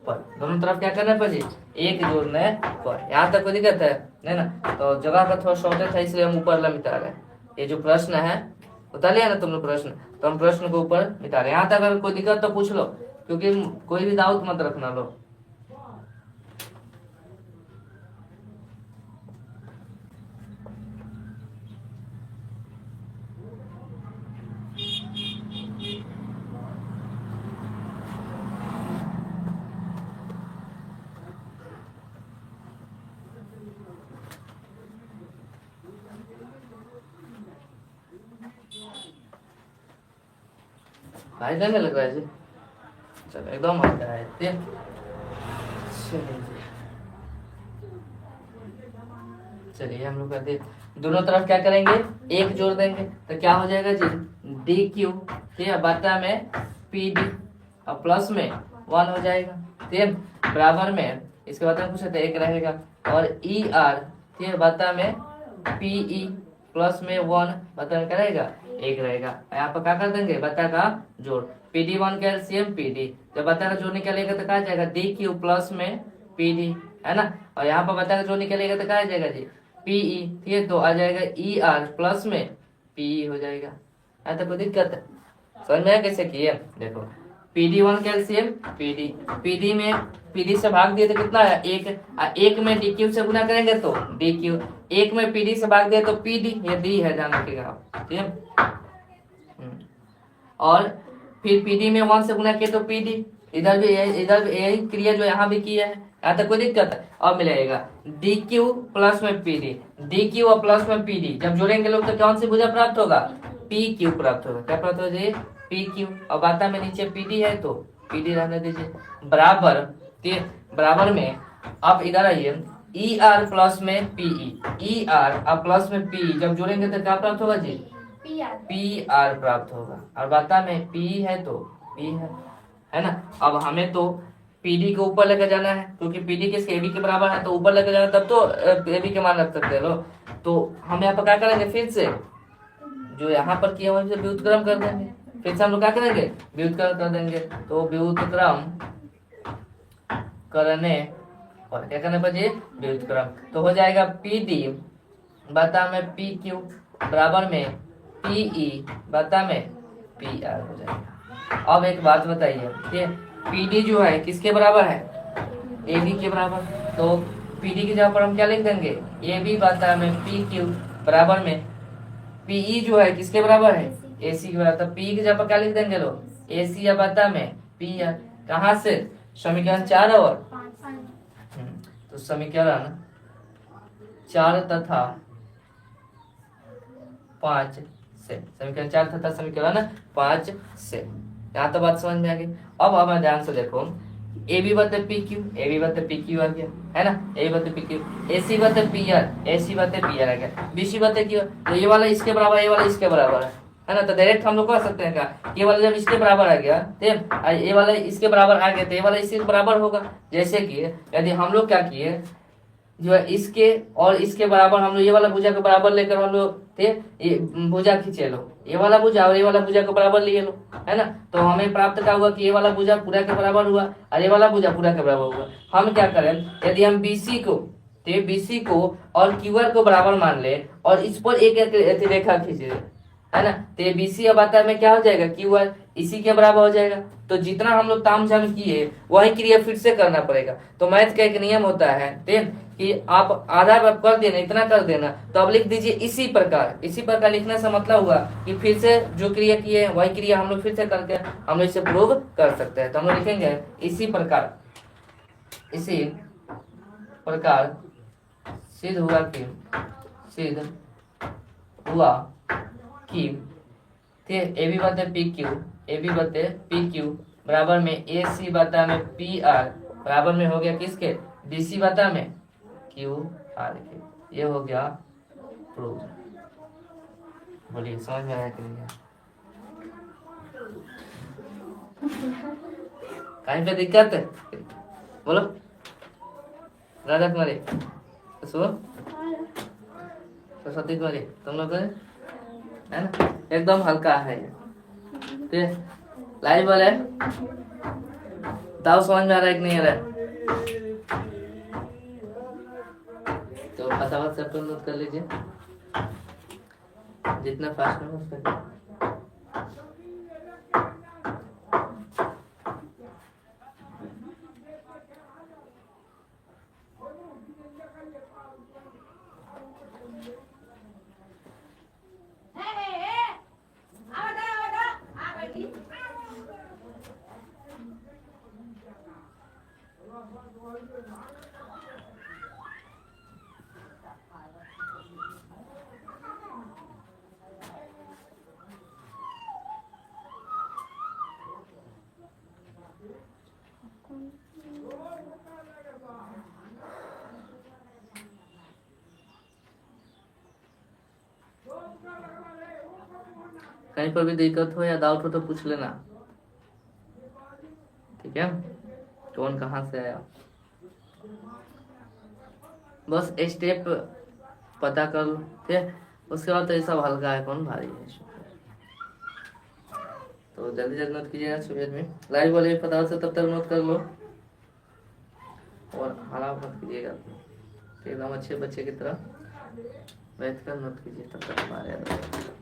पर। दोनों तरफ क्या करना पर जी, एक जोड़ने पर। यहाँ तक कोई दिक्कत है नहीं ना। तो जगह का थोड़ा शॉर्टेज है, इसलिए हम ऊपर वाला मिटा रहे हैं। ये जो प्रश्न है बता लिया ना तुम लोग प्रश्न, तो हम प्रश्न को ऊपर मिटा रहे हैं। यहाँ तक अगर कोई दिक्कत तो पूछ लो, क्योंकि कोई भी डाउट मत रखना लो। भाई करने लग रहा है जी, चलो एकदम अच्छा है। चलिए हम लोग कहते दोनों तरफ क्या करेंगे, एक जोड़ देंगे। तो क्या हो जाएगा जी, डी क्यू, ठीक है, बता में पी डी, और प्लस में 1 हो जाएगा, ठीक है। बराबर में इसके बाद कुछ एक रहेगा, और ई आर, ठीक है, बता में पी ई प्लस में 1, बता में क्या रहेगा, एक रहेगा। यहाँ पर क्या कर देंगे, बता का जोड़, पी डी 1 का एलसीएम पी डी। जब बता का जोड़ निकलेगा तो क्या जाएगा, डी क्यू प्लस में पी डी, है ना। और यहाँ पर बता का जोड़ निकलेगा तो क्या जाएगा जी, पीई, ठीक है। तो आ जाएगा ई आर प्लस में पीई हो जाएगा। यहाँ तक कोई दिक्कत है, समझ में कैसे किए, देखो पीडी 1 कैल्शियम पीडी, पीडी में पीडी से भाग दिए तो कितना है, एक में डी क्यू से गुना करेंगे तो डी क्यू, एक में पीडी से भाग दिए तो पीडी, ये डी है, ध्यान रखिएगा आप, ठीक है। और फिर पीडी में 1 से गुना किए तो पीडी, इधर भी यही क्रिया जो यहाँ भी किया है। यहाँ तक कोई दिक्कत है, अब मिलेगा डी क्यू प्लस में पीडी, डी क्यू और प्लस में पीडी जब जोड़ेंगे लोग तो कौन सी भुजा प्राप्त होगा, पी क्यू प्राप्त होगा। क्या प्राप्त होगा जी, पी क्यू। और बाता में नीचे पीडी है तो पीडी रहने दीजिए, बराबर, बराबर में। अब इधर आइए, ई आर प्लस में पीई, ई आर और प्लस में पी जब जोड़ेंगे तो क्या प्राप्त होगा जी, पी आर प्राप्त होगा। और बाता में पी है तो पी है ना। अब हमें तो पीडी को ऊपर लेकर जाना है, क्योंकि पीडी किसके, एबी के बराबर है, तो ऊपर लेकर जाना तब तो एबी के मान रख सकते हैं लोग। तो हम यहाँ पर क्या करेंगे, फिर से जो यहाँ पर किया वहीं से व्युत्क्रम कर देंगे। फिर से हम लोग क्या करेंगे, व्युत्क्रम कर देंगे। तो व्युत्क्रम करने और क्या करने पर जी, व्युत्क्रम, तो हो जाएगा पीडी बता में पी क्यू बराबर में पीई बता में पी आर हो जाएगा। अब एक बात बताइए, ठीक है, पीडी जो है किसके बराबर है, एबी के बराबर। तो पीडी की जगह पर हम क्या लिख देंगे, एबी बता में पी क्यू बराबर में पीई जो है किसके बराबर है, एसी के बराबर। तो पी की जगह पर क्या लिख देंगे लोग, एसी या बता में पी आर। कहाँ से, समीकरण 4 और तो समीकरण 4 तथा 5 से। समीकरण 4 तथा समीकरण 5 से। यहाँ तो बात समझ में आ गई। अब हमें ध्यान से देखो, ए बी बटे पी क्यू, ए बी बटे पी क्यू आ गया है ना, ए बटे पी क्यू, ए सी बटे पी आर, ए सी बटे पी आर आ गया, बी सी बटे क्यू, तो ये वाला इसके बराबर, ये वाला इसके बराबर है ना, तो डायरेक्ट हम लोग कह सकते हैं क्या, ये वाला जब इसके बराबर आ गया तो ये वाला इसके बराबर आ गया तो ये वाला इसके बराबर होगा। जैसे कि यदि हम लोग क्या किए, जो है इसके और इसके बराबर हम लोग ये वाला भुजा के बराबर लेकर हम लोग थे, ये भुजा खींचे लो, ये वाला भुजा और ये वाला भुजा के बराबर लिए लो, है ना, तो हमें प्राप्त क्या हुआ कि ये वाला भुजा पूरा के बराबर हुआ और ये वाला भुजा पूरा के बराबर हुआ। हम क्या करें, यदि हम बीसी को, तो बीसी को और क्यूआर को बराबर मान ले और इस पर एक एक रेखा खींचे, है ना, तो बीसी अब आता है क्या हो जाएगा, क्यूआर इसी के बराबर हो जाएगा। तो जितना हम लोग तामझाम किए वही क्रिया फिर से करना पड़ेगा। तो मैथ का एक नियम होता है कि आप आधा कर देना, इतना कर देना, तो अब लिख दीजिए इसी प्रकार। इसी प्रकार लिखने से मतलब हुआ कि फिर से जो क्रिया किए है वही क्रिया हम लोग फिर से करके हम लोग इसे प्रूव कर सकते हैं। तो हम लोग लिखेंगे इसी प्रकार, इसी प्रकार सिद्ध हुआ कि, सिद्ध हुआ कि ए बी बटे पी क्यू, ए बी बटे पी क्यू बराबर में ए सी बटा में पी आर बराबर में हो गया किसके, बी सी बटा में क्यू आर के। ये हो गया प्रूव। बोलिए समझ में आया कि नहीं? कहीं पे दिक्कत है बोलो। राधा कुमारी सुनो, सरस्वती कुमारी तुम लोग है ना, एकदम हल्का है ये। लाइव वाले दाव समझ में आ रहा है कि नहीं आ रहा है? तो फटाफट से अपन नोट कर लीजिए, जितना फास्ट हो सके। कहीं पर भी दिक्कत हो या डाउट हो तो पूछ लेना, ठीक है। टोन कहाँ से आया, बस स्टेप पता कर लो, ठीक है। उसके बाद तो ये सब हल्का है, कौन भारी है। तो जल्दी जल्दी नोट कीजिएगा सुबह में, लाइव वाले फटाफट से तब तक नोट कर लो और हराम मत कीजिएगा, एकदम अच्छे बच्चे की तरह बैठ कर नोट कीजिए तब तक हमारे।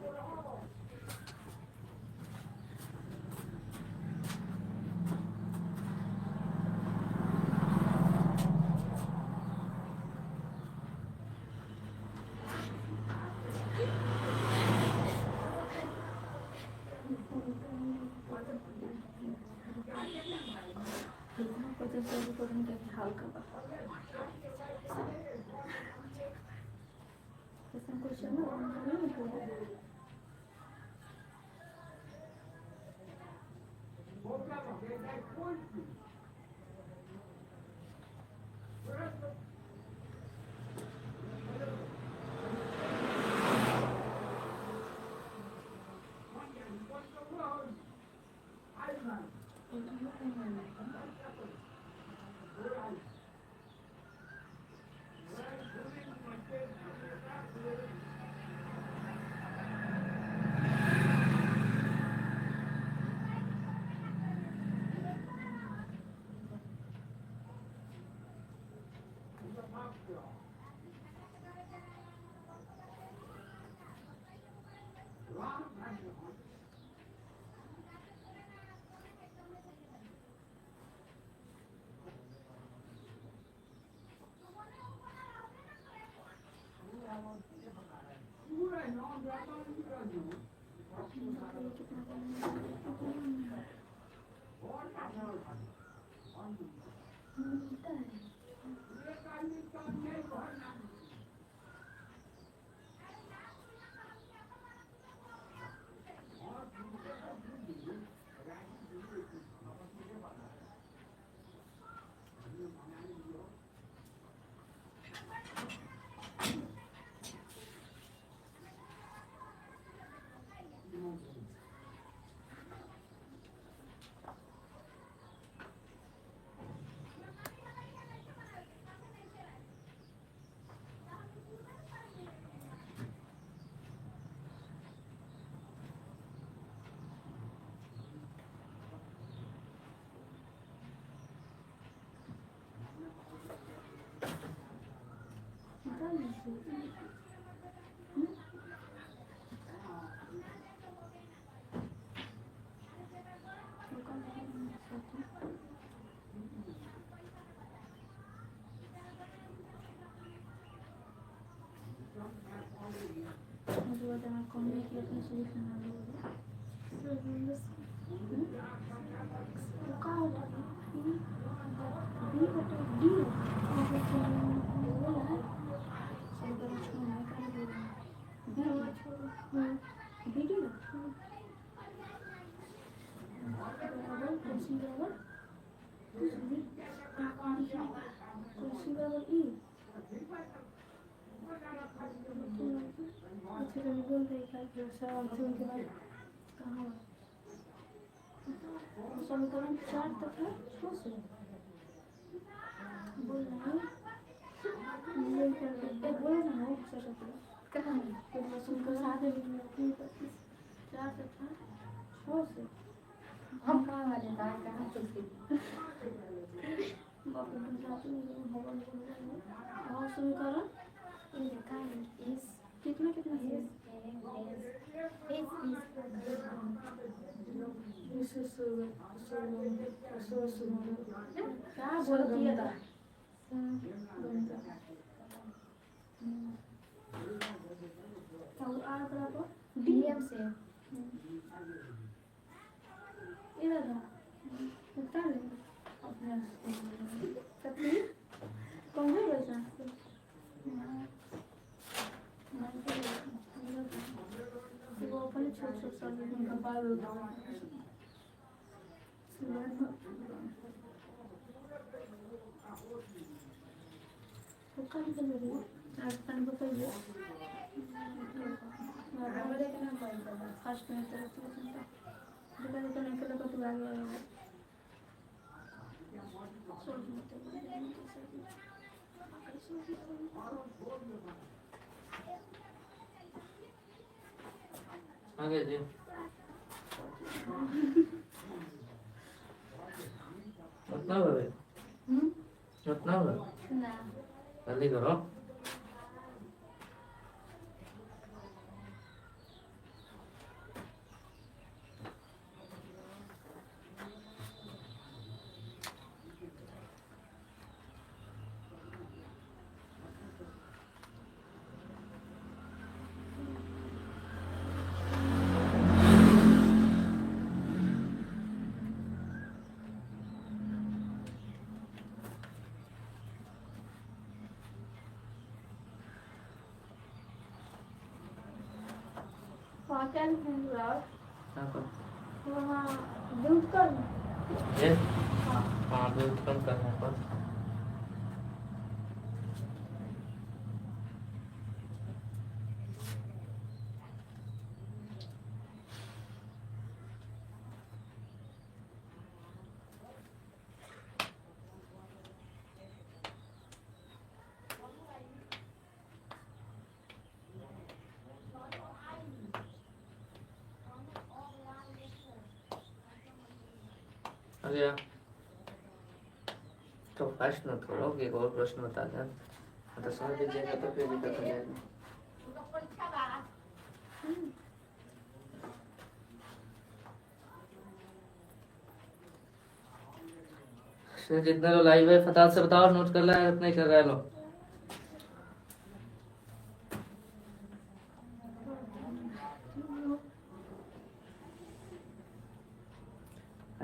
बताना कम्युनिकेशन सॉल्यूशन है का होता है बी बटे डी बोला है समीकरण 6 में क्या बोला बी डी बराबर कुर्सी बराबर कुर्सी बराबर ई अच्छा तो बोल रही है कि सवाल सुन के बाद कहाँ समीकरण 4 तथा 6 से बोल रहे हैं एक बोला ना हो कहाँ तो समीकरण 4 तथा 6 से हम कहाँ वाले था कहाँ चुकी बाकी गुजराती में भवन और समीकरण इस कितना कितना है क्या बोल दिया था और आर बराबर डीएम से इधर था बता ले अपने कितनी कौन है वैसा वो अपने छोटे छोटे साल में उनका बाल होता है वो कहाँ चल रही है आज तक बताइए हमारे कितना पॉइंट है फर्स्ट में तरफ से दुकान तो नहीं कल को तू आ गया है आगे जी उतना हो गए उतना हो गए ना जल्दी करो वहाँ क्या लिखेंगे आप यहाँ पर वहाँ दूध कर ये हाँ भी उत्पन्न करने पर आ गया तो फास्ट मत करो कि एक और प्रश्न बता दें मतलब समझ लीजिएगा तो फिर दिक्कत हो जाएगी जितने लोग लाइव है फटाक से बताओ नोट कर रहा है नहीं कर रहा है लोग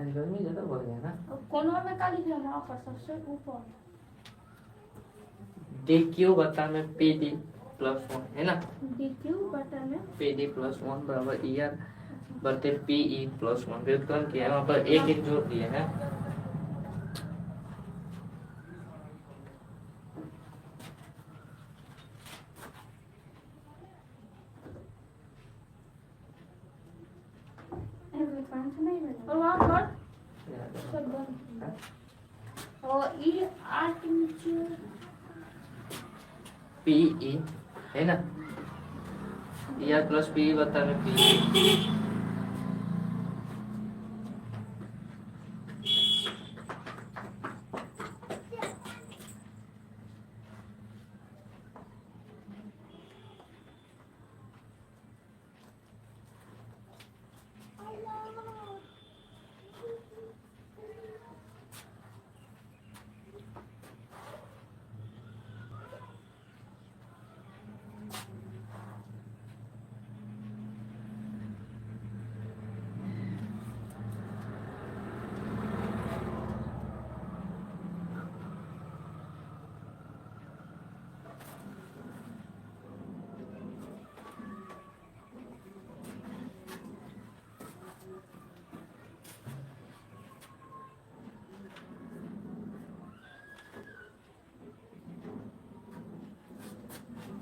आज गर्मी ज्यादा बढ़ गया ना कोनवा में का लिखा है वहाँ पर सबसे ऊपर डी क्यू बता में पी डी प्लस वन है ना DQ बटा में पी डी प्लस वन बराबर ई आर बटे पी ई प्लस वन व्युत्क्रम किया है वहाँ पर एक जोड़ दिए हैं और वहाँ पर और ई आर के नीचे पी ई है ना ई आर प्लस पी बता में पी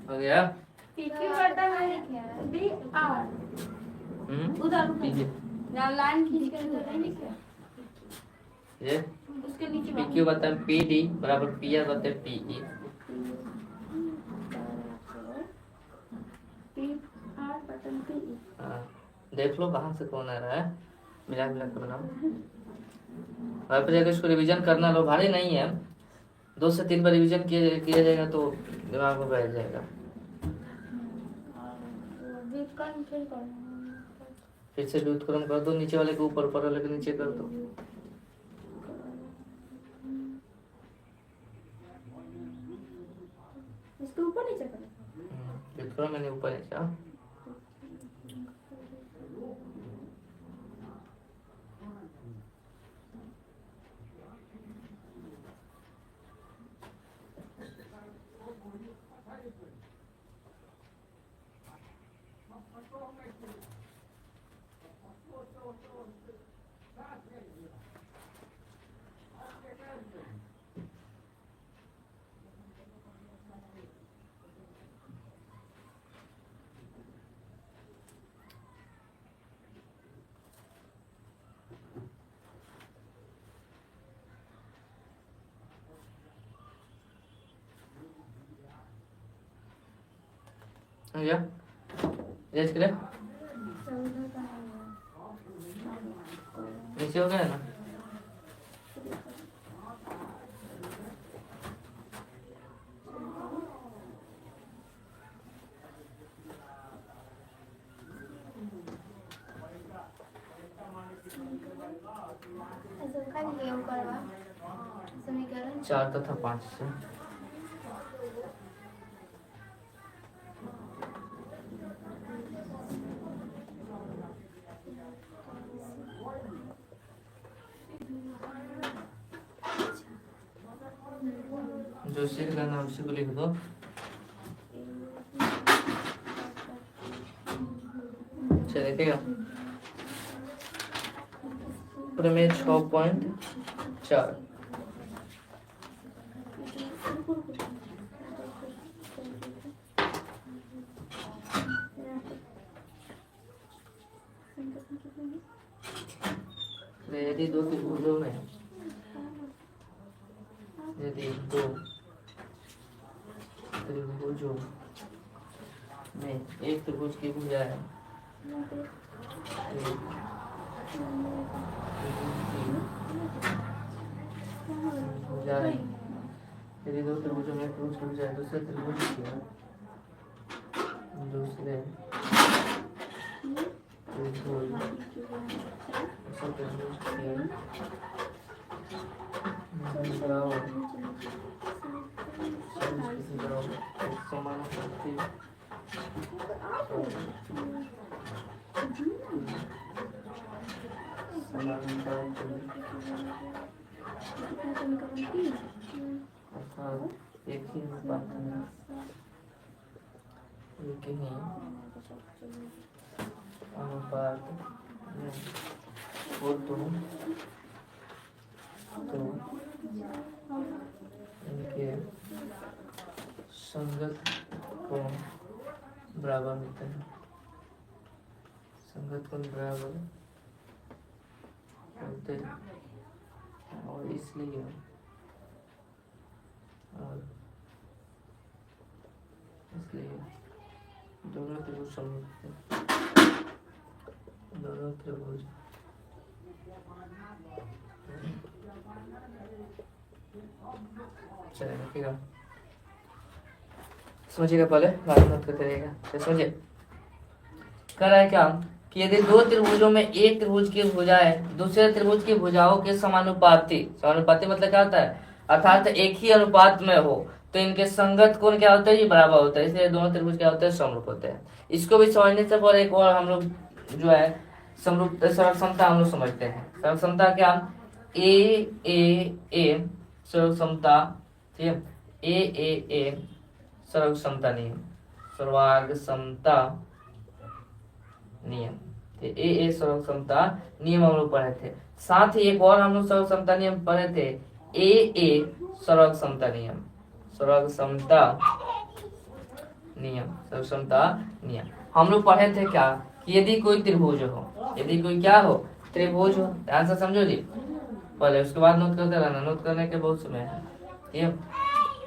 हो गया। PQ करता है DR उधर पीछे यहाँ लाइन खींच के उधर नहीं लिखा ये उसके नीचे PQ बता PD बराबर PR बता PE। PR बटन PE हाँ, देख लो कहाँ से कौन आ रहा है, मिला मिला कर बनाओ। वहाँ पर जाकर इसको रिवीजन करना, लो भारी नहीं है, 2 से 3 बार रिवीजन किया जाएगा तो दिमाग में बैठ जाएगा। फिर से व्युत्क्रम कर दो, नीचे वाले को ऊपर, ऊपर वाले को नीचे कर दो। इसको ऊपर नीचे करो। व्युत्क्रम मैंने ऊपर नीचे। हाँ? हो गया, रेज करे नीचे हो गया ना। नियम करवा समीकरण 4 तथा 5 से जो शेर का नाम उसी को लिख दो। चलिए ठीक है, प्रमेय 6.4 यदि दो त्रिभुजों में यदि दो त्रिभुजों में एक त्रिभुज की भुजा है, भुजा है, यदि दो त्रिभुजों में एक त्रिभुज की भुजा है, दूसरे त्रिभुज की है, दूसरे त्रिभुज समानुपाती अर्थात एक ही अनुपात में एक ही अनुपात में वो दोनों तो इनके संगत कोण बराबर होते हैं, संगत कोण बराबर होते हैं और इसलिए दोनों त्रिभुज सममित हैं, दोनों त्रिभुज चलेगा ठीक है। समझिएगा, पहले बाद में करते रहेगा। तो समझिए कह रहा है क्या कि यदि दो त्रिभुजों में एक त्रिभुज की भुजाएं दूसरे त्रिभुज की भुजाओं के समानुपाती, समानुपाती मतलब क्या होता है, अर्थात एक ही अनुपात में हो तो इनके संगत कोण क्या होता है, ये बराबर होता है, इसलिए दोनों त्रिभुज क्या होते हैं, समरूप होते हैं। इसको भी समझने से पर एक और हम लोग जो है समरूप सड़क समता हम लोग समझते हैं। सड़क समता क्या, ए सड़क समता, ठीक है, ए सड़क समता नियम, सर्वार्ग समता नियम, ए सड़क समता नियम हम लोग पढ़े थे। साथ ही एक और हम लोग सड़क समता नियम पढ़े थे, ए सड़क समता नियम, सड़क समता नियम, सर्व समता नियम। हम लोग पढ़े थे क्या कि यदि कोई त्रिभुज हो, यदि कोई क्या हो, त्रिभुज हो, ध्यान से समझो जी पहले, उसके बाद नोट करते रहना, नोट करने के बहुत समय है। ठीक,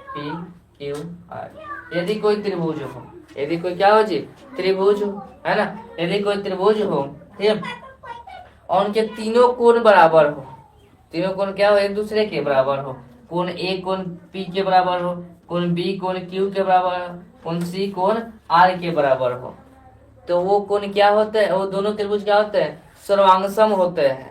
पी क्यू आर, यदि कोई त्रिभुज हो, यदि कोई क्या हो जी, त्रिभुज हो, है ना, यदि कोई त्रिभुज हो, ठीक, और उनके तीनों कोण बराबर हो, तीनों कोण क्या हो, एक दूसरे के बराबर हो, कोण ए कोण पी के बराबर हो, कोण बी कोण क्यू के बराबर हो, कोण सी कोण आर के बराबर हो, तो वो कोण क्या होते हैं, वो दोनों त्रिभुज क्या होते हैं, सर्वांगसम होते हैं।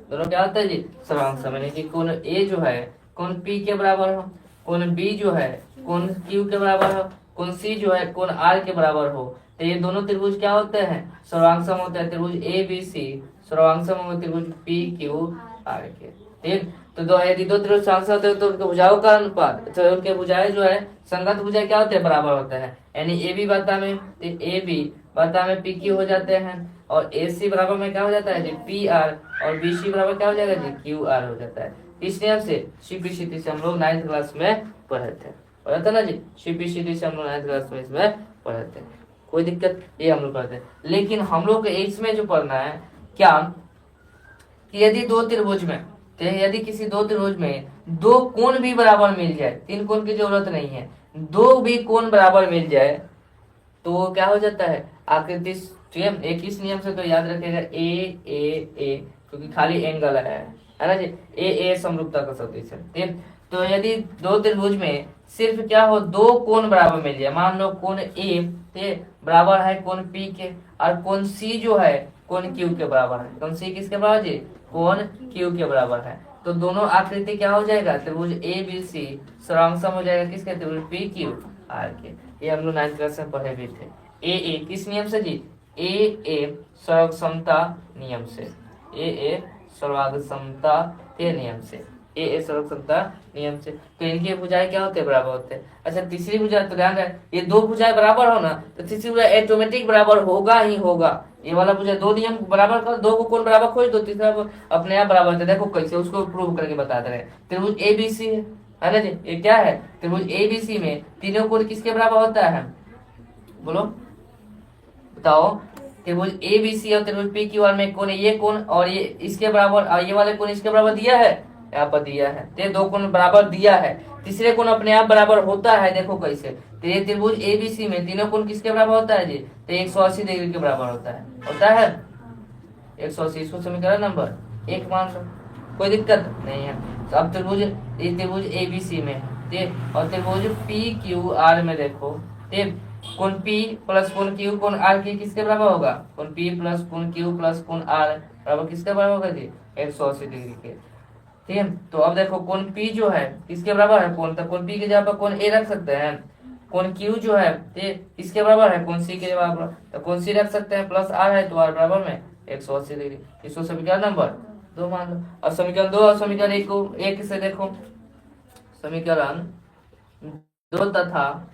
दोनों क्या होते हैं जी, सर्वांगसम, यानी कि कोण ए जो है कोण पी के बराबर हो, कोण बी जो है कोण क्यू के बराबर हो, कोण सी जो है कोण आर के बराबर हो, तो ये दोनों त्रिभुज क्या होते हैं, सर्वांगसम होते हैं। त्रिभुज ए बी सी सर्वांगसम होते त्रिभुज पी क्यू आर के। ठीक, तो दो यदि दो त्रिभुज सर्वांगसम होते हैं तो उनके भुजाओं का अनुपात, तो उनके भुजाएं जो है संगत भुजाएं क्या होते हैं, बराबर होते हैं। यानी ए बी बता में ए बी बता में पी क्यू हो जाते हैं, और ए सी बराबर में क्या हो जाता है जी, पी आर, और बी सी बराबर क्या हो जाएगा जी, क्यू आर हो जाता है। इस नियम से सीपीसीटी से हम लोग 9th क्लास में पढ़े थे ना जी, सीपीसीटी से हम लोग 9th क्लास में इसमें पढ़े थे, कोई दिक्कत, ये हम लोग पढ़ते हैं। लेकिन हम लोग को इसमें जो पढ़ना है क्या कि यदि दो त्रिभुज में, तो यदि किसी दो त्रिभुज में दो कोण भी बराबर मिल जाए, तीन कोण की जरूरत नहीं है, दो भी कोण बराबर मिल जाए, तो वो क्या हो जाता है, आकृति। एक इस नियम से तो याद रखेगा ए, क्योंकि खाली एंगल है ना जी, ए समरूपता का सदिश है। ठीक, तो यदि दो त्रिभुज में सिर्फ क्या हो, दो कोण बराबर मिल जाए, मान लो कोण ए बराबर है कोण पी के, और कोण सी जो है कोण क्यू के बराबर है। कोण सी किसके बराबर जी, कोण क्यू के बराबर है, तो दोनों आकृति क्या हो जाएगा, त्रिभुज ए बी सी सर्वांगसम हो जाएगा किसके, त्रिभुज पी क्यू आर के। ये हम लोग 9th क्लास में पढ़े भी थे। ए किस नियम से जी, ए सर्वांगसमता नियम से, ए सर्वांगसमता के नियम से, ए सर्वांगसमता नियम से। तो इनके भुजाएं क्या होते हैं, बराबर होते हैं। अच्छा, तीसरी भुजा, तो ध्यान रहे, ये दो भुजाएं बराबर हो ना, तो तीसरी भुजा ऑटोमेटिक बराबर होगा ही होगा। ये वाला भुजा दो नियम बराबर कर, दो को कोण बराबर खोज दो, तीसरा अपने आप बराबर होता है। देखो कैसे, उसको प्रूव करके बता दे रहे हैं। त्रिभुज ए बी सी है ना जी, ये क्या है, त्रिभुज ए बी सी में तीनों कोण किसके बराबर होता है, बोलो बताओ। त्रिभुज ए बी सी और त्रिभुज पी क्यू आर में कोण, ये कोण और ये इसके बराबर, और ये वाले कोण इसके बराबर दिया है, यहाँ पर दिया है, तो दो कोण बराबर दिया है। तीसरे कोण अपने आप बराबर होता है, देखो कैसे, तो ये त्रिभुज ए बी सी में तीनों कोण किसके बराबर होता है जी, तो 180 डिग्री के बराबर होता है 180। इसको समीकरण नंबर 1 मान लो, कोई दिक्कत नहीं है। तो अब त्रिभुज ए बी सी में, ठीक, और त्रिभुज पी क्यू आर में देखो, ठीक, कोण P प्लस कोण Q कोण R की किसके बराबर होगा, कोण P प्लस कोण Q प्लस कोण R बराबर किसके बराबर होगा जी, 180 डिग्री के। ठीक है, तो अब देखो कोण P जो है किसके बराबर है, कोण, तो कोण P के जगह पर कोण A रख सकते हैं। कोण Q जो है किसके बराबर है, कोण C के बराबर, तो कोण C रख सकते हैं, प्लस R है तो R बराबर में 180 डिग्री। इसको समीकरण नंबर 2 मान लो। और समीकरण 2 और समीकरण 1 को एक से देखो, समीकरण 2 तथा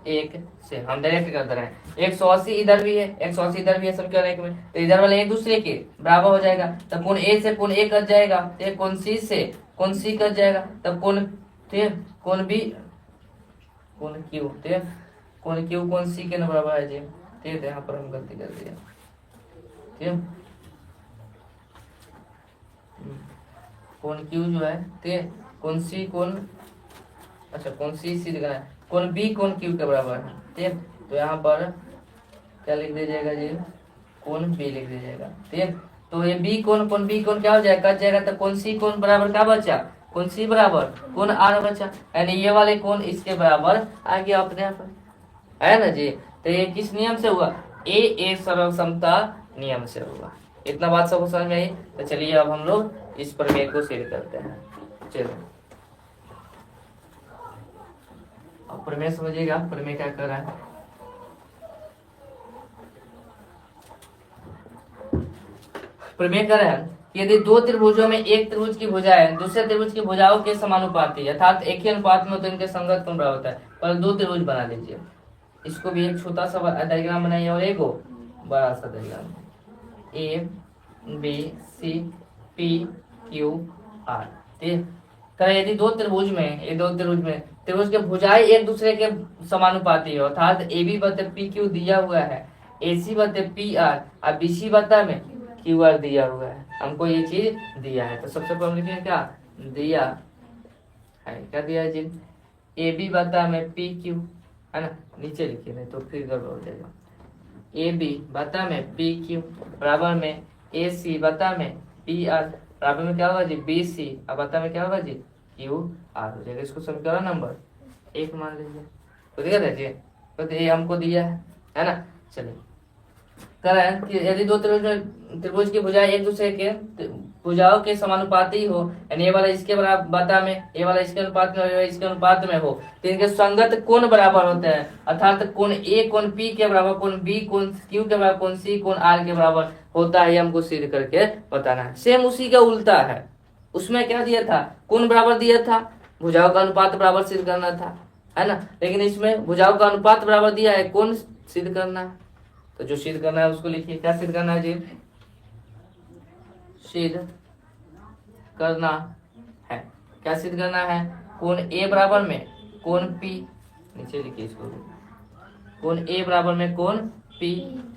1 से हम डायरेक्ट कर दे रहे हैं। 180 इधर भी है, 180 इधर भी है समीकरण 1 में, तो इधर वाले एक दूसरे के बराबर हो जाएगा, तब कोण ए से कोण ए कट जाएगा, तो कोण सी से कोण सी कट जाएगा, तब कोण कोण बी कोण क्यू, कोण क्यू कोण सी के बराबर है जी। ठीक है, यहाँ पर हम गलती कर दिया, ठीक, कोण क्यू जो है, ठीक, कोण सी कोण, अच्छा कोण सी लिखना है, कोण बी कोण क्यू के बराबर है, ठीक, तो यहाँ पर क्या लिख दीजिएगा जी, कोण बी लिख दीजिएगा। ठीक, तो ये बी कोण बी कोण क्या हो जाएगा, कट जाएगा, तो कोण सी कोण बराबर क्या बचा, कोण सी बराबर कोण आर बचा, यानी ये वाले कोण इसके बराबर आ गया अपने आप, है ना जी। तो ये किस नियम से हुआ, ए सर्वसमता नियम से हुआ। इतना बात सबको समझ में आई। तो चलिए अब हम लोग इस प्रमेय को सिद्ध करते हैं। चलो अब प्रमेय समझिएगा, प्रमेय क्या कर रहा है। प्रमेय कर रहा है यदि दो त्रिभुजों में एक त्रिभुज की भुजाएं दूसरे त्रिभुज की भुजाओं के समानुपाती अर्थात एक ही अनुपात में, तो इनके संगत कोण बराबर होता है। पर दो त्रिभुज बना लीजिए, इसको भी एक छोटा सा डायग्राम बनाइए और एक बड़ा सा diagram, A B C P Q R. ठीक, करें यदि दो त्रिभुज में त्रिभुज के भुजाएं एक दूसरे के समानुपाती हो, अर्थात ए बी बते पी क्यू दिया हुआ है, ए सी बते पी आर और बी सी बता में क्यू आर दिया हुआ है, हमको ये चीज दिया है। तो सबसे पहले लिखेंगे क्या दिया है, क्या दिया है जी, ए बी बता में पी क्यू है ना, नीचे लिखिए नहीं तो फिर गड़बड़ हो जाएगा। ए बी बता में पी क्यू बराबर में ए सी बता में पी आर बराबर में क्या होगा जी बी सी, अब बता में क्या होगा जी क्यू आर हो जाएगा। इसको समीकरण नंबर 1 मान लीजिए। तो दिया था जी, तो ये हमको दिया है ना। चलिए कह रहा है कि यदि दो त्रिभुज की भुजाएं एक दूसरे के भुजाओं के समानुपाती हो, यानी ये वाला इसके बराबर बता में, ये वाला इसके अनुपात में, ये इसके अनुपात में हो, तो इनके संगत कोण बराबर होते हैं, अर्थात कोण ए कोण पी के बराबर, कोण बी कोण क्यू के बराबर, कोण सी कोण आर के बराबर होता है, ये हमको सिद्ध करके बताना है। सेम उसी का उल्टा है, उसमें क्या दिया था कोण बराबर दिया था, भुजाओं का अनुपात बराबर सिद्ध करना था, है ना। लेकिन इसमें भुजाओं का अनुपात बराबर दिया है, कोण सिद्ध करना है। तो जो सिद्ध करना है उसको लिखिए, क्या सिद्ध करना है जी, सिद्ध करना है, क्या सिद्ध करना है, कोण ए बराबर में कोण पी, नीचे लिखिए इसको, कोण ए बराबर में कोण पी,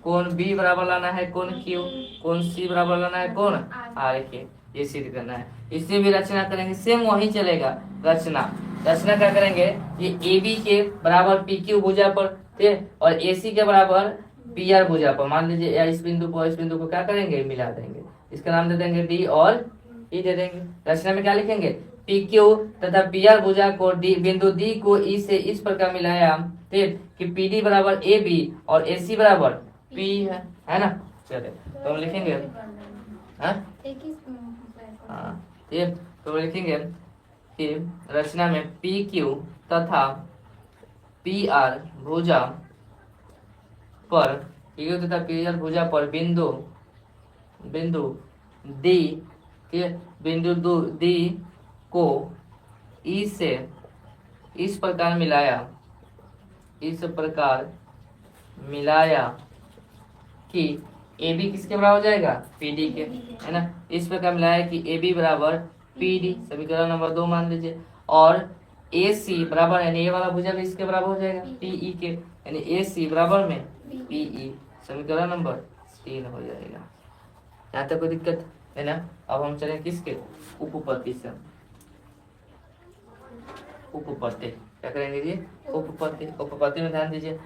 कोण बी बराबर लाना है कोण क्यू, कोण सी बराबर लाना है कोण आर के, ये सिद्ध करना है। इससे भी रचना करेंगे, सेम वही चलेगा। रचना क्या करेंगे, ये ए बी के बराबर पी क्यू भुजा पर थे और ए सी के बराबर पी आर भुजा पर, मान लीजिए इस बिंदु को क्या करेंगे मिला देंगे, इसका नाम दे देंगे डी और ई दे देंगे। रचना में क्या लिखेंगे, पी क्यू तथा पी आर भुजा को डी बिंदु डी को ई से इस प्रकार मिलाया ठीक कि पी डी बराबर ए बी और ए सी बराबर पी है ना। चलिए तो हम लिखेंगे ये तो लिखेंगे कि रचना में पी क्यू तथा पी आर भुजा पर, पी क्यू तथा पी आर भुजा पर बिंदु डी के बिंदु डी को ई से इस प्रकार मिलाया कि ए बी किसके बराबर हो जाएगा, पी डी के, है ना। इस प्रकार मिलाया कि ए बी बराबर पी डी, समीकरण नंबर 2 मान लीजिए, और ए सी बराबर यानी ए वाला भुजा भी इसके बराबर हो जाएगा पीई के, यानी ए सी बराबर में पीई, समीकरण नंबर 3 हो जाएगा। यहाँ तक कोई दिक्कत है ना। अब हम चलें किसके, उपपत्ति से। उपपत्ति क्या करेंगे जी, उपपत्ति में ध्यान दीजिए।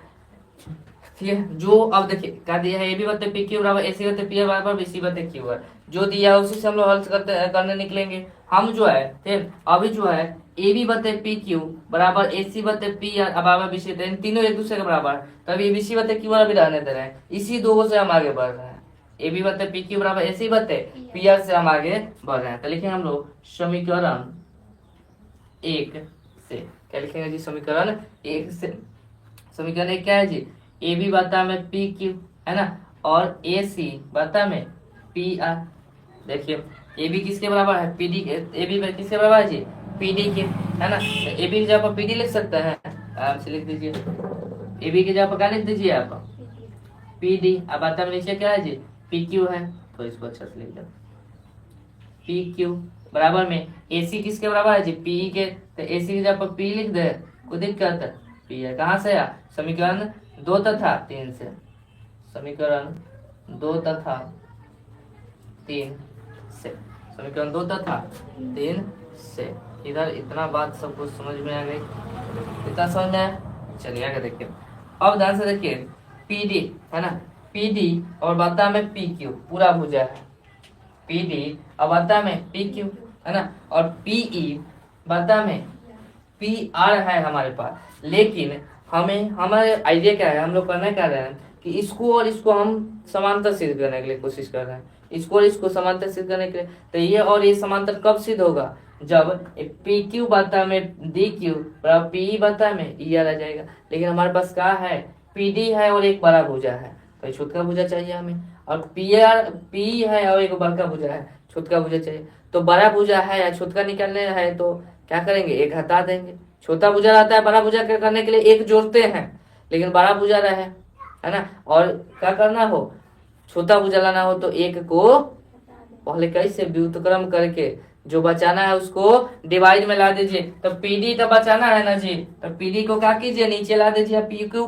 ठीक है, जो अब देखिए क्या दिया है, ए बी बते पी क्यू बराबर ए सी बते पी आर बराबर बी सी बते क्यू आर, जो दिया है उसी से हम लोग हल करने निकलेंगे। हम जो है ठीक अभी जो है ए बी बते पी क्यू बराबर ए सी बते पी आर बराबर बी सी, इन तीनों एक दूसरे के बराबर, तभी बी सी बते क्यू आर भी रहने दे रहे हैं, इसी दो से हम आगे बढ़ रहे हैं। ए बी बते पी क्यू बराबर ए सी बते पी आर से हम आगे बढ़ रहे हैं। तो लिखेंगे हम लोग समीकरण 1 से, क्या लिखेंगे जी, समीकरण 1 से। समीकरण 1 क्या है जी, ए बी बता में पी क्यू है ना, और ए सी बता में पी आर। देखिए ए बी किसके बराबर है, पी डी के, ए बी किसके बराबर है जी, पी डी के, है ना। ए बी की जगह पर पी डी लिख सकते हैं, आराम से लिख दीजिए, ए बी की जगह पर क्या लिख दीजिए आप, पी डी। अब बता में नीचे क्या है जी, पी क्यू है, तो इसको अच्छा से लिख दो, पी क्यू बराबर में ए सी किसके बराबर है जी, पी के, तो ए सी की जगह पर पी लिख दे, कोई दिक्कत है, पी है। कहाँ से आया, समीकरण 2 तथा 3 से, समीकरण 2 तथा 3 से, समीकरण 2 तथा 3 से। इधर इतना बात सब कुछ समझ में आ गई, इतना समझ में आया। चलिए आगे देखिए, अब ध्यान से देखिए, पी डी है ना, पी डी और बता में पी क्यू पूरा भुजा है, पी डी और बता में पी क्यू है ना, और पीई बता में पी आर है हमारे पास। लेकिन हमारे आइडिया क्या है, हम लोग करना क्या रहे हैं कि इसको और इसको हम समांतर सिद्ध करने के लिए कोशिश कर रहे हैं, इसको और इसको समांतर सिद्ध करने के लिए। तो ये और ये समांतर कब सिद्ध होगा, जब पी क्यू बता में डी क्यू बराबर पी बता में ई आर आ जाएगा। लेकिन हमारे पास क्या है, पी डी है और एक बड़ा भुजा है, तो छोटका भुजा चाहिए हमें, और पी है और एक बड़का भुजा है, छोटका भुजा चाहिए। तो बड़ा भुजा है या छोटका निकालने है तो क्या करेंगे, एक हटा देंगे। छोटा भुजा रहता है, बड़ा भुजा करने के लिए एक जोड़ते हैं, लेकिन बड़ा भुजा रहे है ना, और क्या करना हो, छोटा भुजा लाना हो तो एक को पहले कैसे व्युत्क्रम करके जो बचाना है उसको डिवाइड में ला दीजिए। तो पीडी तो बचाना है ना जी, तो पीडी को क्या कीजिए नीचे ला दीजिए, पीक्यू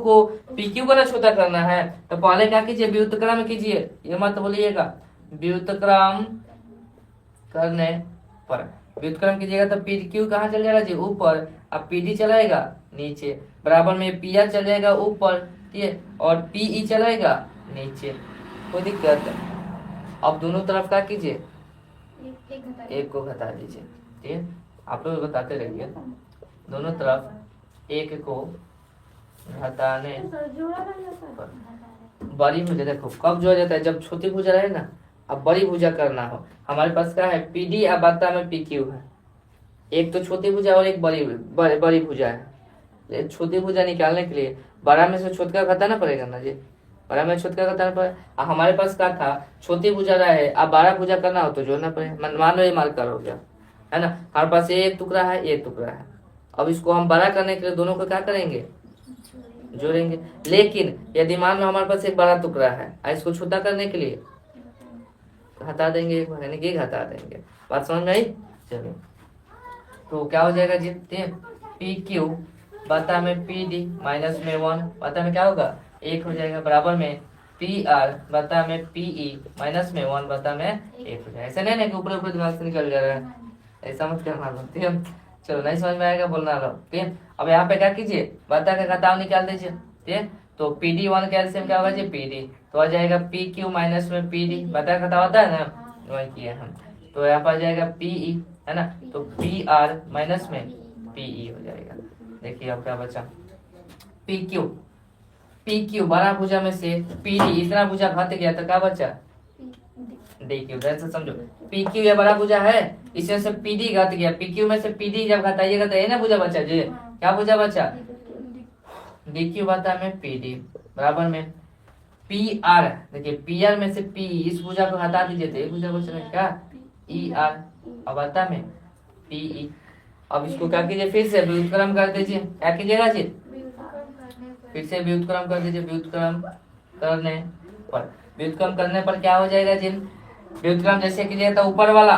को ना छोटा करना है। तो पहले क्या कीजिए व्युत्क्रम कीजिए, ये मत बोलिएगा, व्युत्क्रम करने पर व्युत्क्रम कीजिएगा तो पीक्यू कहाँ चल जाएगा जी ऊपर, अब पीडी चलाएगा नीचे, बराबर में पी आर चल जाएगा ऊपर, ठीक है, और पीई चलाएगा नीचे, कोई दिक्कत। अब दोनों तरफ क्या कीजिए एक को घटा दीजिए, ठीक है, आप लोग बताते रहिए। दोनों तरफ एक को घटाने पर बड़ी भुजा, देखो कब जोड़ा जाता है जब छोटी भुजा रहे ना, अब बड़ी भुजा करना हो। हमारे पास क्या है पीडी, अब बता में पी क्यू है, एक तो छोटी भुजा और एक बड़ी भुजा है। छोटी भुजा निकालने के लिए बड़ा में से छोटा घटाना पड़ेगा ना जी, बड़ा में छोटा घटाना पड़ेगा। हमारे पास क्या था छोटी भुजा रहा है, अब 12 भुजा करना हो तो जोड़ना पड़ेगा। मान लो ये मार्कर हो गया है ना, हमारे पास ये एक टुकड़ा है एक टुकड़ा है, अब इसको हम बड़ा करने के लिए दोनों को क्या करेंगे जोड़ेंगे। लेकिन यदि मान लो हमारे पास एक बड़ा टुकड़ा है, इसको छोटा करने के लिए हटा देंगे, यानी कि घटा देंगे। बात समझ में आई? चलो तो क्या हो जाएगा जी, पी क्यू बता में पी डी माइनस में 1 बता में क्या होगा 1 हो जाएगा, बराबर में पी आर बता में पीई माइनस में 1 बता में 1 हो जाएगा। ऐसा नहीं ना कि ऊपर ऊपर दिमाग से निकल जा रहा है, ऐसा मत करना लो, ठीक है। चलो नहीं समझ में आएगा बोलना लो, ठीक है। अब यहाँ पे क्या कीजिए बता का घटाव निकाल दीजिए, ठीक है। तो पी डी 1 कैल्सियम क्या होगा जी पी डी, तो आ जाएगा पी क्यू माइनस में पी डी, बता का घटाव होता है ना वही किए हम, तो यहाँ पर आ जाएगा पीई है ना, तो पी आर माइनस में पीई हो जाएगा। देखिए अब क्या बचा पी क्यू बड़ा भुजा में से पी डी इतना भुजा घट गया तो क्या बचा डी क्यू। से समझो पी क्यू या बड़ा भुजा है, इसमें से पी डी घट गया, पी क्यू में से पी डी जब घटाइएगा तो ये ना भुजा बचा जी, क्या भुजा बचा डी क्यू बता में पी डी बराबर में पी आर, देखिए पी आर में से पी इस भुजा को हटा दीजिए तो ये भुजा बचा क्या ई आर, अब बता में पीई। अब इसको क्या कीजिए फिर से व्युत्क्रम कर दीजिए, क्या कीजिएगा जी फिर से व्युत्क्रम कर दीजिए, व्युत्क्रम करने पर क्या हो जाएगा जी, व्युत्क्रम जैसे कीजिएगा तो ऊपर वाला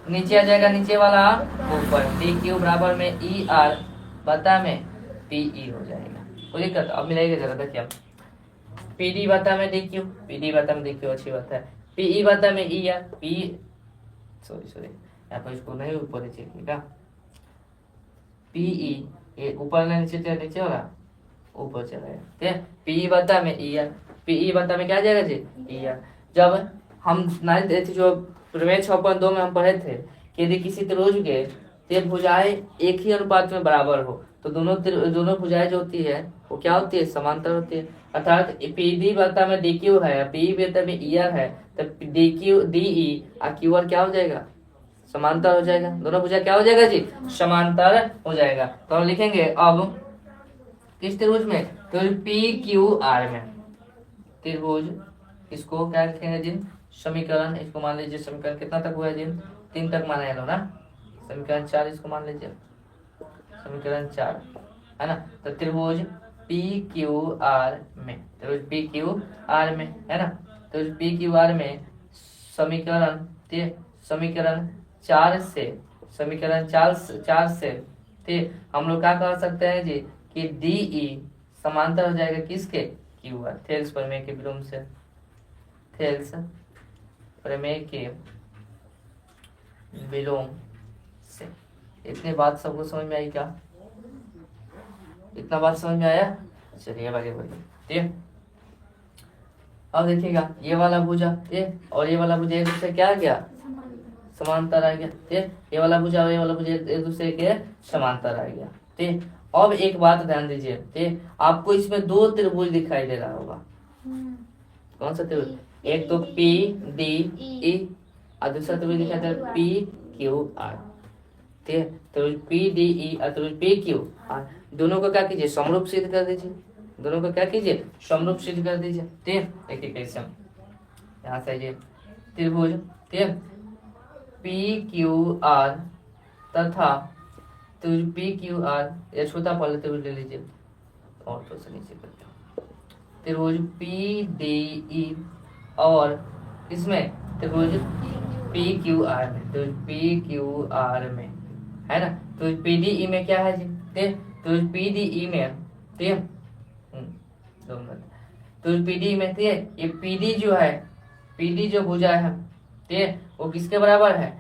नीचे आ जाएगा, नीचे वाला ऊपर, डी क्यू बराबर में ई आर बता में पीई हो जाएगा। कोई दिक्कत? अब मिलाइएगा जरा, देखिए पी डी बता में डी क्यू, पी डी बता में डी क्यू अच्छी बात है, पीई बता में ई आर पी सॉरी यहाँ पर इसको नहीं ऊपर नीचे लिखा, पीई ये ऊपर नीचे नीचे वाला ऊपर चला गया, ठीक है। पीई बता में ई आर, पीई बता में क्या आ जाएगा जी ई आर। जब हम जो प्रमेय 6.2 में हम पढ़े थे कि यदि किसी त्रिभुज के ते भुजाएं एक ही अनुपात में बराबर हो तो दोनों भुजाएं जो होती है वो क्या होती है समांतर होती है। अर्थात पीडी बता में डी क्यू है, पीई बता में ई आर है, तो डी क्यू डी ई और क्यू आर क्या हो जाएगा समांतर हो जाएगा, दोनों भुजा क्या हो जाएगा जी समांतर हो जाएगा। तो हम लिखेंगे अब किस त्रिभुज में, त्रिभुज पी क्यू आर में, त्रिभुज इसको क्या लिखेंगे जी समीकरण, इसको मान लीजिए समीकरण कितना तक हुआ है जी 3 तक माना है ना, समीकरण 4 इसको मान लीजिए समीकरण 4 है ना। तो त्रिभुज पी क्यू आर में, त्रिभुज पी क्यू आर में है ना, त्रिभुज पी क्यू आर में समीकरण 4 से हम लोग क्या कह सकते हैं जी कि डी ई समांतर हो जाएगा किसके क्यू आर, थेल्स प्रमेय के विलोम से, थेल्स प्रमेय के विलोम से। इतनी बात सबको समझ में आई क्या, इतना बात समझ में आया? चलिए आगे बढ़िए, ठीक है। अब देखिएगा ये वाला भुजा ये और ये वाला भुजा एक दूसरे क्या आ गया समांतर आ गया, ठीक। ये वाला भुजा और ये वाला भुजा एक दूसरे के समांतर आ गया, ठीक। अब एक बात ध्यान दीजिए, ठीक, आपको इसमें 2 त्रिभुज दिखाई दे रहा होगा, कौन सा त्रिभुज, एक तो पी डी ई और दूसरा त्रिभुज दिखाई दे रहा है पी क्यू आर, ठीक है। त्रिभुज पी डी ई और त्रिभुज पी क्यू आर, दोनों को क्या कीजिए समरूप सिद्ध कर दीजिए, दोनों को क्या कीजिए समरूप सिद्ध कर दीजिए, ठीक। देखिए कैसे यहाँ से ये त्रिभुज, ठीक, पी क्यू आर तथा त्रिभुज पी क्यू आर, या छोटा पहले त्रिभुज ले लीजिए और तो से नीचे करते हैं, त्रिभुज पी डी ई और इसमें त्रिभुज पी क्यू आर में, तो पी क्यू आर में है ना। तो पीडीई में क्या है जी, तो पीडीई में ठीक है, 2 मिनट। तो पीडी में ठीक है, ये पीडी जो है, पीडी जो भुजा है ठीक है, वो किसके बराबर है,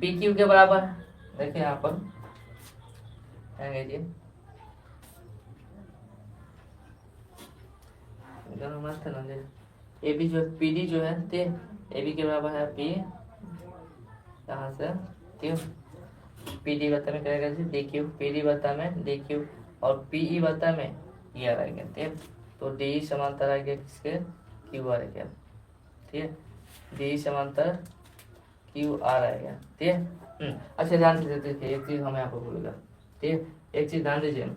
पी क्यू के बराबर है। देखिए यहाँ पर जी, मस्त है ना, ए बी जो पीडी जो है ठीक, ए बी के बराबर है पी, यहाँ से ठीक, पीडी बता में करेगा जी डी क्यू, पीडी बता में डी क्यू, और पीई बता में ई आर आ गया ठीक। तो डी समांतर आ गया किसके, क्यू आर आ गया ठीक है, डी समांतर क्यू आर आ गया ठीक है। अच्छा ध्यान से देखिए, एक चीज हमें यहाँ पर भूल गया ठीक, एक चीज ध्यान दीजिए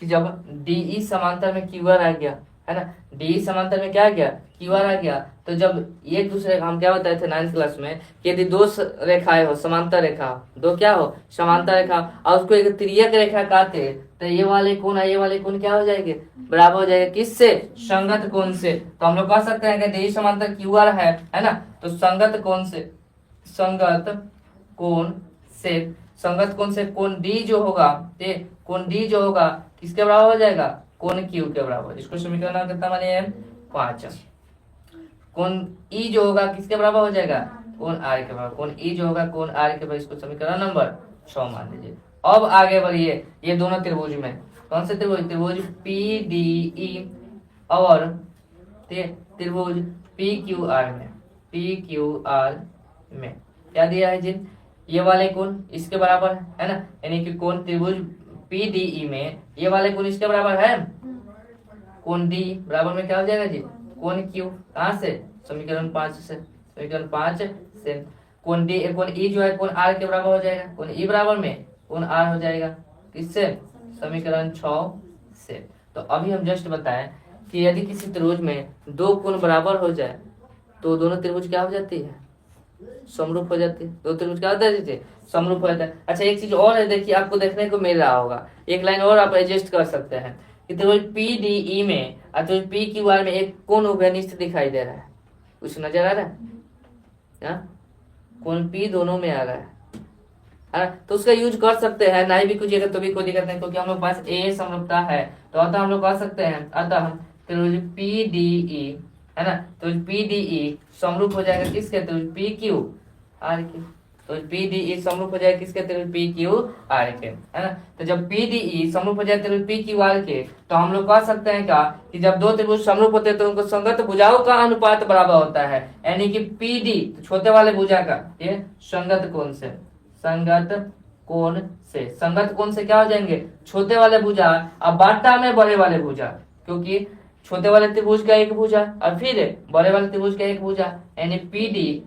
कि जब डी समांतर में क्यू आर आ गया है ना, डी समांतर में क्या आ गया, क्यू आर आ गया, तो जब एक दूसरे हम क्या बताए थे 9th क्लास में कि यदि दो रेखाएं हो, समांतर रेखा, दो क्या हो, समांतर रेखा, और उसको एक तिर्यक रेखा काटे, तो ये वाले कोण और ये वाले कोण क्या हो जाएंगे, बराबर हो जाएगा किससे, संगत कोण से। तो हम लोग कह सकते हैं कि डी समांतर क्यू आर है ना, तो संगत कोण से, संगत कोण से, संगत कोण से कोण डी जो होगा, कोण डी जो होगा किसके बराबर हो जाएगा, कोण क्यू के बराबर। इसको समीकरण कितना बने 5। कोण ई जो होगा किसके बराबर हो जाएगा, कोण आर के बराबर, कोण ई जो होगा कोण आर के बराबर। इसको समीकरण नंबर 6 मान लीजिए। अब आगे बढ़िए, ये दोनों त्रिभुज में कौन से त्रिभुज, त्रिभुज पी डी ई और त्रिभुज पी क्यू आर में, पी क्यू आर में क्या दिया है जी, ये वाले कोण इसके बराबर है ना, यानी कि कोण त्रिभुज पीडीई में ये वाले कोण इसके बराबर है, कोण डी बराबर में क्या हो जाएगा जी, कोण क्यू, कहां से, समीकरण 5 से, समीकरण 5 से कोण डी, कोण ई जो है कोण आर के बराबर हो जाएगा, कोण ई बराबर में कोण आर हो जाएगा किससे, समीकरण 6 से। तो अभी हम जस्ट बताएं कि यदि किसी त्रिभुज में दो कोण बराबर हो जाए तो दोनों त्रिभुज क्या हो जाती है, समरूप हो जाती है, दो त्रिभुज क्या होता है, समरूप हो जाता है। अच्छा एक चीज और है, देखिए आपको देखने को मिल रहा होगा, एक लाइन और आप एडजस्ट कर सकते हैं कि त्रिभुज पीडीई में और त्रिभुज पी क्यू आर में एक कोण उभयनिष्ठ दिखाई दे रहा है, कुछ नजर आ रहा है, कोण पी दोनों में आ रहा है, तो उसका यूज कर सकते हैं, नहीं भी कुछ तो भी कोई दिक्कत नहीं, क्योंकि हम लोग पास ए समरूपता है, तो अतः हम लोग कर सकते हैं, अतः त्रिभुज पीडीई है ना, तो पीडीई समरूप हो जाएगा किसके, त्रिभुज पी क्यू आर के, तो पीडीई समरूप हो जाएगा किसके, त्रिभुज पी क्यू आर के है ना। तो जब पीडीई समरूप हो जाए त्रिभुज पी क्यू आर के, तो हम लोग कह सकते हैं क्या कि जब दो त्रिभुज समरूप होते हैं तो उनको संगत भुजाओं का अनुपात बराबर होता है, यानी कि पीडी तो छोटे वाले भुजा का ये संगत कोण से, संगत कोण से, संगत कोण से क्या हो जाएंगे, छोटे वाले भुजा अब बाटा में बड़े वाले भुजा, क्योंकि छोटे वाले त्रिभुज का एक भुजा और फिर बड़े वाले त्रिभुज का एक भुजा, यानी पीडी,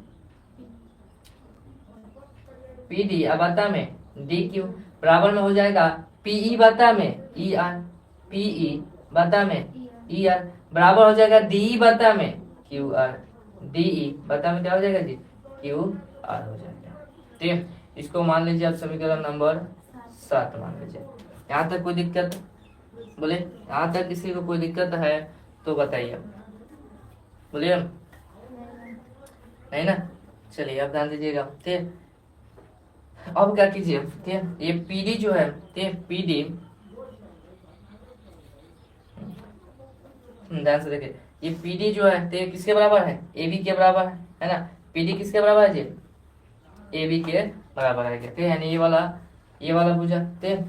पीडी अब बता में डी क्यू बराबर में हो जाएगा पीई बता में ई आर, पीई बता में ई आर बराबर हो जाएगा डी बता में क्यू आर, डी बता में क्या हो जाएगा जी, क्यू आर हो जाएगा ठीक है। इसको मान लीजिए आप समीकरण नंबर 7 मान लीजिए। यहाँ तक कोई दिक्कत, बोले यहाँ तक किसी को कोई दिक्कत है तो बताइए, बोलिए नहीं ना, चलिए अब ध्यान दीजिएगा ठीक। अब क्या कीजिए ठीक, ये पीडी जो है ठीक, पीडी ध्यान से देखिए, ये पीडी जो है ठीक किसके बराबर है, एबी के बराबर है ना, पीडी किसके बराबर है जी, एबी के बराबर है ठीक, यानी ये वाला भुजा ठीक,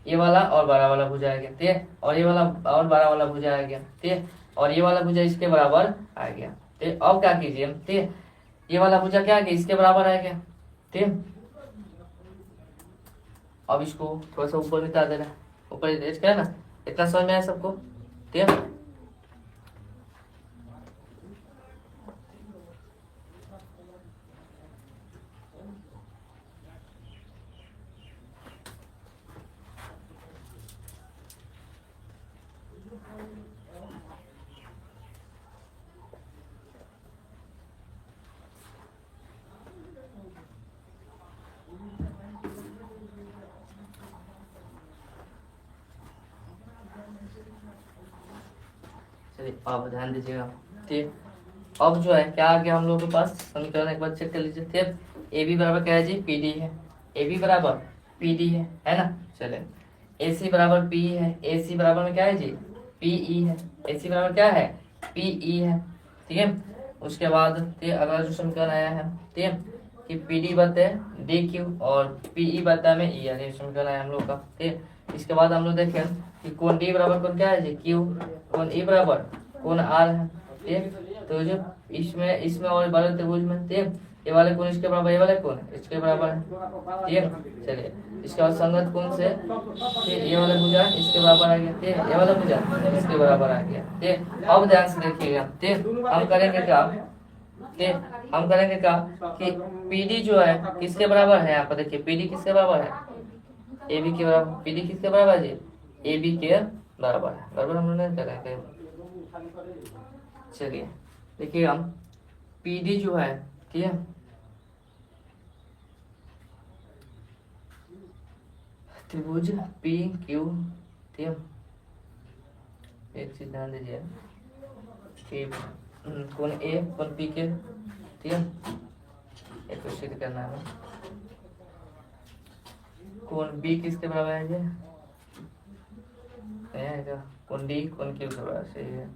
ये वाला और बड़ा वाला भुजा आ गया ठीक, और ये वाला और बड़ा वाला भुजा आ गया ठीक, और ये वाला भुजा इसके बराबर आ गया ठीक। अब क्या कीजिए ठीक, ये वाला भुजा क्या आ गया, इसके बराबर आ गया ठीक। अब इसको थोड़ा सा ऊपर मिटा देना, ऊपर है ना, इतना समझ में आया सबको ठीक है। अब ध्यान दीजिएगा ठीक। अब जो है क्या आ गया हम लोग के पास समीकरण, एक बार चेक कर लीजिए। फिर ए बी बराबर क्या है जी, पी डी है। ए बी बराबर पी डी है ना। चले ए सी बराबर पी है। ए सी बराबर में क्या है जी, पी ई है। ए सी बराबर क्या है, पी ई है। ठीक है, उसके बाद अगला जो समीकरण आया है, ठीक है, कि पी डी बते डी क्यू और पी ई बता में ई, यानी समीकरण आया हम लोग का। ठीक है, इसके बाद हम लोग देखें कि कोण डी बराबर कोण क्या है जी, क्यू, कोण ई बराबर कोण आर है। ठीक, तो जो इसमें और बड़े त्रिभुज में, ठीक, ये वाले कोण इसके बराबर, ये वाले कोण इसके बराबर है। ठीक है, चलिए इसके बाद संगत कोण से, ठीक, ये वाला भुजा इसके बराबर आ गया। ठीक, ये वाला भुजा इसके बराबर आ गया। ठीक, अब ध्यान से देखिएगा। ठीक, हम करेंगे क्या, ठीक, हम करेंगे क्या कि पीडी जो है किसके बराबर है, यहाँ पर देखिए पीडी किसके बराबर है, ए बी के बराबर। पीडी किसके बराबर है जी, ए बी के बराबर है। बराबर हम लोग नहीं करेंगे। चलिए देखिए हम पीडी जो है, ठीक है, त्रिभुज पी क्यू, ठीक है, एक चीज ध्यान दीजिए कि कोण ए कोण पी के, ठीक है, एक सिद्ध करना है। कोण बी किसके बराबर है जी, कोण डी कोण क्यू के बराबर, सही है।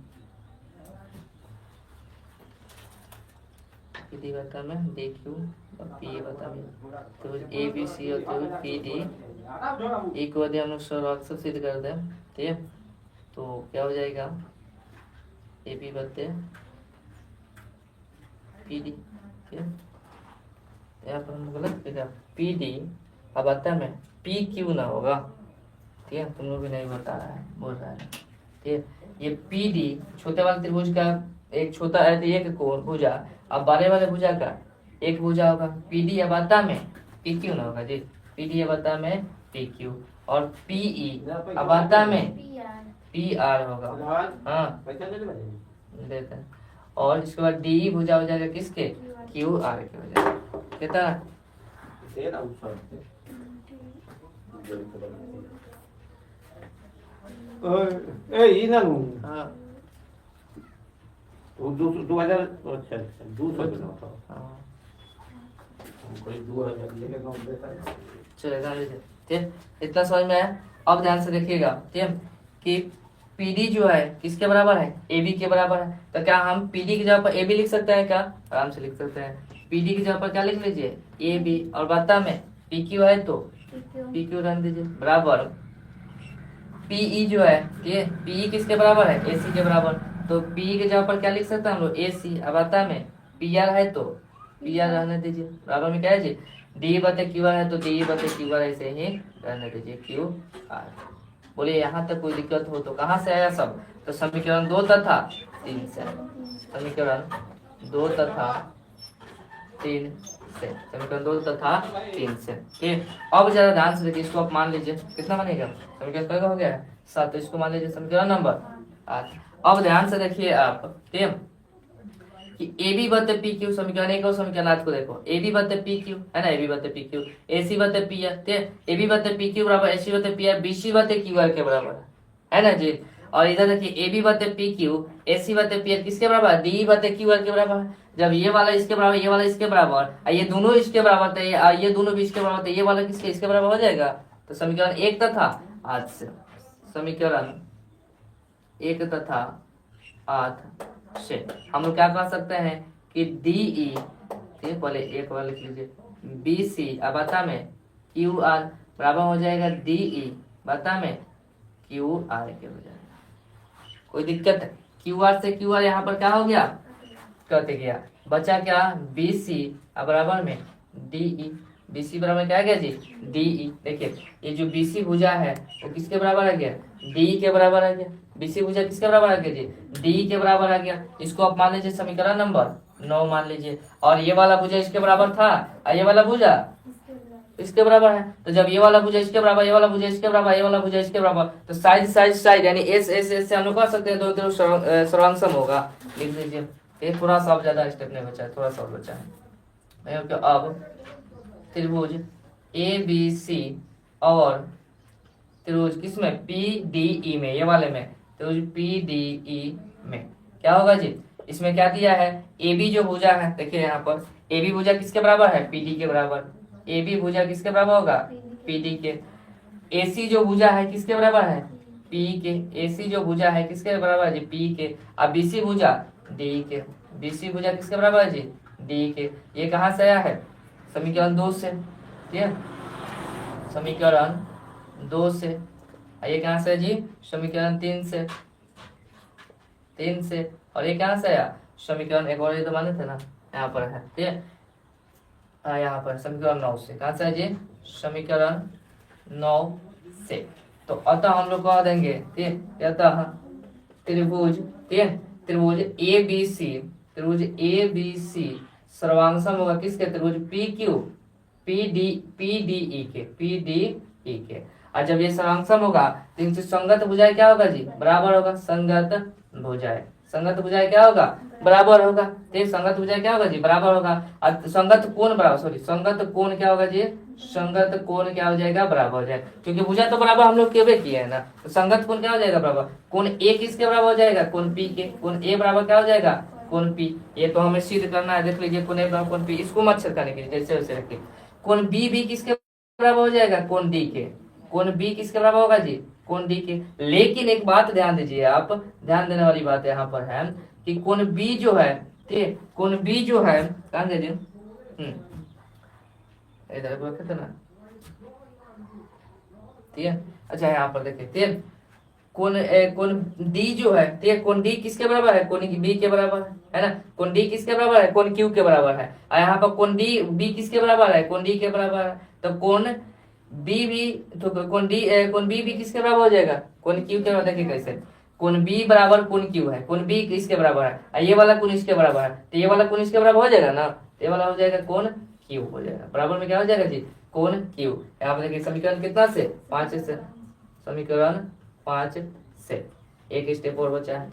पी बता में डी क्यू और पी बता में, तो ए बी सी और तो पी डी एक को हम लोग सर्वाक्षर सिद्ध कर दें। ठीक है, तो क्या हो जाएगा, ए बी बते पी डी। ठीक है, यहाँ पर हम गलत लिखा पी डी, अब बता में पी क्यू ना होगा। ठीक है, तुम लोग भी नहीं बता रहा है, बोल रहा है। ठीक है, ये पी डी छोटे वाले त्रिभुज का एक छोटा है, तो एक कोण भुजा, अब बड़े वाले भुजा का एक भुजा होगा। पी डी या बता में पी क्यू ना होगा जी, पी डी या बता में पी क्यू, और पी ई अब बता में पी आर होगा। हाँ देते हैं, और इसके बाद डी भुजा हो जाएगा किसके, क्यू आर के हो जाएगा। कितना हाँ 2000 अच्छा 200 हाँ कोई 2000 चलेगा। ठीक, इतना समझ में आया। अब ध्यान से देखिएगा, ठीक है, कि पीडी जो है किसके बराबर है, ए बी के बराबर है। तो क्या हम पीडी की जगह पर ए बी लिख सकते हैं क्या, आराम से लिख सकते हैं। पीडी की जगह पर क्या लिख लीजिए, ए बी, और बता में पी क्यू है तो पी क्यू रख दीजिए, बराबर पीई जो है, ठीक है, पीई किसके बराबर है, ए सी के बराबर। तो पी की जगह पर क्या लिख सकते हैं हम लोग, ए सी, अब बता में पी आर है तो पी आर रहने दीजिए। बराबर में क्या है जी, डी बटे क्यू आर है तो डी बटे क्यू आर ऐसे ही रहने दीजिए, क्यू आर। बोलिए यहाँ तक कोई दिक्कत हो तो कहाँ से आया सब, तो समीकरण 2 तथा 3 से, समीकरण 2 तथा 3 से, समीकरण 2 तथा 3 से। ठीक, अब जरा ध्यान से देखिए, इसको आप मान लीजिए कितना बनेगा, समीकरण क्या हो गया है 7, तो इसको मान लीजिए समीकरण नंबर 8। अब ध्यान से देखिए आप, ठीक है, कि ए बी बते पी क्यू, समीकरण 1 और समीकरण 8 को देखो, ए बी बते पी क्यू है ना, ए बी बते पी क्यू, ए सी बते पी आर, ठीक है, ए बी बते पी क्यू बराबर ए सी बते पी आर, बी सी बते क्यू आर के बराबर है ना जी। और इधर देखिए ए बी बते पी क्यू, ए सी बते पी आर किसके बराबर है, डी बते क्यू आर के बराबर है। जब ये वाला इसके बराबर, ये वाला इसके बराबर, ये दोनों इसके बराबर थे, ये दोनों भी इसके बराबर थे, ये वाला किसके इसके बराबर हो जाएगा। तो समीकरण 1 तथा 8 से, समीकरण 1 तथा 8 से हम लोग क्या कह सकते हैं कि डी ई, ठीक, पहले एक बार लिख लीजिए, बी सी अब बता में क्यू आर बराबर हो जाएगा डी ई बता में क्यू आर के हो जाएगा। कोई दिक्कत है, क्यू आर से क्यू आर यहाँ पर क्या हो गया, कट गया, बचा क्या बी सी अब बराबर में डी ई, बी सी बराबर क्या आ गया जी, डी ई। देखिए ये जो बी सी भुजा है वो किसके बराबर आ गया, डी के बराबर आ गया। बी सी भुजा किसके बराबर आ गया जी, डी के बराबर आ गया। इसको आप मान लीजिए समीकरण नंबर 9 मान लीजिए, और ये वाला भुजा इसके बराबर था, और ये वाला भुजा इसके बराबर है। तो जब ये वाला भुजा इसके बराबर, ये वाला भुजा इसके बराबर, ये वाला भुजा इसके बराबर, तो साइड यानी एस एस एस से हम लोग कह सकते हैं, दो सर्वांगसम होगा, लिख लीजिए। ये थोड़ा सा ज्यादा स्टेप नहीं बचा है, थोड़ा सा बचा है। अब त्रिभुज ए बी सी और त्रिभुज किसमें, पी डी ई में, ये वाले में त्रिभुज पी डी ई में क्या होगा जी, इसमें क्या दिया है, ए बी जो भुजा है, देखिए यहाँ पर ए बी भुजा किसके बराबर है, पी डी के बराबर। ए बी भुजा किसके बराबर होगा, पी डी के। ए सी जो भुजा है किसके बराबर है, पी के। ए सी जो भुजा है किसके बराबर है जी, पी के। अब बी सी भुजा डी के। बी सी भुजा किसके बराबर है जी, डी के। ये कहाँ से आया है, समीकरण 2 से, ठीक है, समीकरण 2 से। ये कहाँ से है जी, समीकरण 3 से, 3 से। और ये कहाँ से आया, समीकरण एक और ये तो माने थे ना, यहाँ पर है, ठीक है, यहाँ पर समीकरण 9 से। कहाँ से है जी, समीकरण 9 से। तो अतः हम लोग कह देंगे, ठीक है, अतः त्रिभुज, ठीक है, त्रिभुज ए बी सी, त्रिभुज ए बी सी सर्वांगसम होगा किसके, त्रिभुज P Q P D E के, पी डी ई के। और जब ये सर्वांगसम होगा तो इनसे संगत भुजाएं क्या होगा जी, बराबर होगा। संगत भुजाएं, संगत भुजाएं क्या होगा, बराबर होगा। ठीक, संगत भुजाएं क्या होगा जी, बराबर होगा। और संगत कोण बराबर, सॉरी, संगत कोण क्या होगा जी, संगत कोण क्या हो जाएगा, बराबर हो जाएगा। क्योंकि भुजा तो बराबर हम लोग केवे किए है ना, तो संगत कोण क्या हो जाएगा, बराबर। कोण ए किसके बराबर हो जाएगा, कोण पी के। कोण ए बराबर क्या हो जाएगा, कोण पी। ये तो हमें सिद्ध करना है, देख लीजिए, कोण ए बराबर कोण पी, इसको मत छिड़काने के लिए, जैसे वैसे रखिए। कोण बी भी किसके बराबर हो जाएगा, कोण डी के। कोण बी किसके बराबर होगा जी, कोण डी के। लेकिन एक बात ध्यान दीजिए आप, ध्यान देने वाली बात यहाँ पर है कि कोण बी जो है, ठीक, कोण बी जो है, ध्यान दीजिए, इधर रखे थे ना, ठीक है। अच्छा यहाँ पर देखिए, ठीक, कोण डी जो है, ठीक है, कोण डी किसके बराबर है, कोण बी के बराबर है ना। कोण डी किसके बराबर है, कोण क्यू के बराबर है। और यहाँ पर कोण डी बी किसके बराबर है, कोण डी के बराबर है। तो कोण बी भी, तो कोण बी भी किसके बराबर हो जाएगा, कोण क्यू के बराबर। देखिए कैसे, कोण बी बराबर कोण क्यू है, कोण बी किसके बराबर है, और ये वाला कोण इसके बराबर है, तो ये वाला कोण इसके बराबर हो जाएगा ना, ये वाला हो जाएगा कोण क्यू हो जाएगा। बराबर में क्या हो जाएगा जी, कोण क्यू। यहाँ पर देखिए समीकरण कितना से, 5 से, समीकरण 5 से। एक स्टेप और बचा है,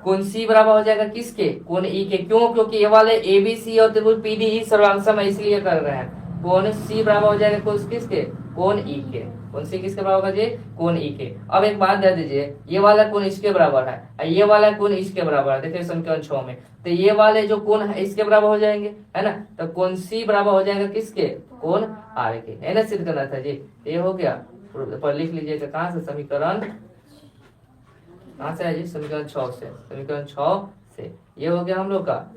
कोण सी बराबर हो जाएगा किसके, कोण ई के। क्यों, क्योंकि ये वाले ए बी सी और त्रिभुज पी डी ई सर्वांगसम है, इसलिए कर रहे हैं। कोण सी बराबर हो जाएगा कोण किसके, कोण ई के। कोण सी किसके बराबर होगा जी, कोण ई के। अब एक बात दे दीजिए, ये वाला कोण इसके बराबर है और ये वाला कोण इसके बराबर है, देखिए समीकरण 6 में। तो ये वाले जो कोण है इसके बराबर हो जाएंगे, है ना। तो कोण सी बराबर हो जाएगा किसके, कोण आर के, है ना, सिद्ध करना था जी। ये हो गया, पर लिख लीजिएगा कहाँ से, समीकरण कहाँ से है जी, समीकरण 6 से, समीकरण 6 से। ये हो गया हम लोग का,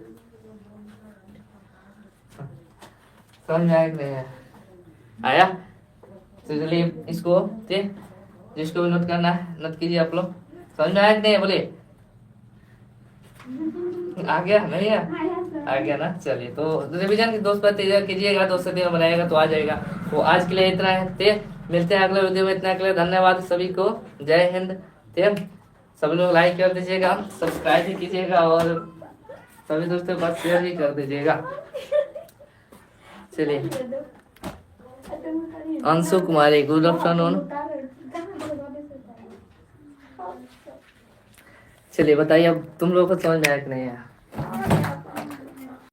समझ में आया कि नहीं आया। तो चलिए इसको, ठीक, जिसको भी नोट करना है नोट कीजिए आप लोग। समझ में आया कि नहीं, बोले आ गया, नहीं आ गया ना। चलिए, तो रिवीजन की दोस्त पर कीजिएगा, दोस्त से बनाएगा तो आ जाएगा। तो आज के लिए इतना है, मिलते हैं अगले वीडियो में। इतना के लिए धन्यवाद सभी को, जय हिंद। सभी लोग लाइक कर दीजिएगा, सब्सक्राइब भी कीजिएगा और सभी दोस्तों के पास शेयर भी कर दीजिएगा। चलिए, अंशु कुमारी, गुड आफ्टरनून। चलिए बताइए, अब तुम लोगों को समझ में आया कि नहीं आया।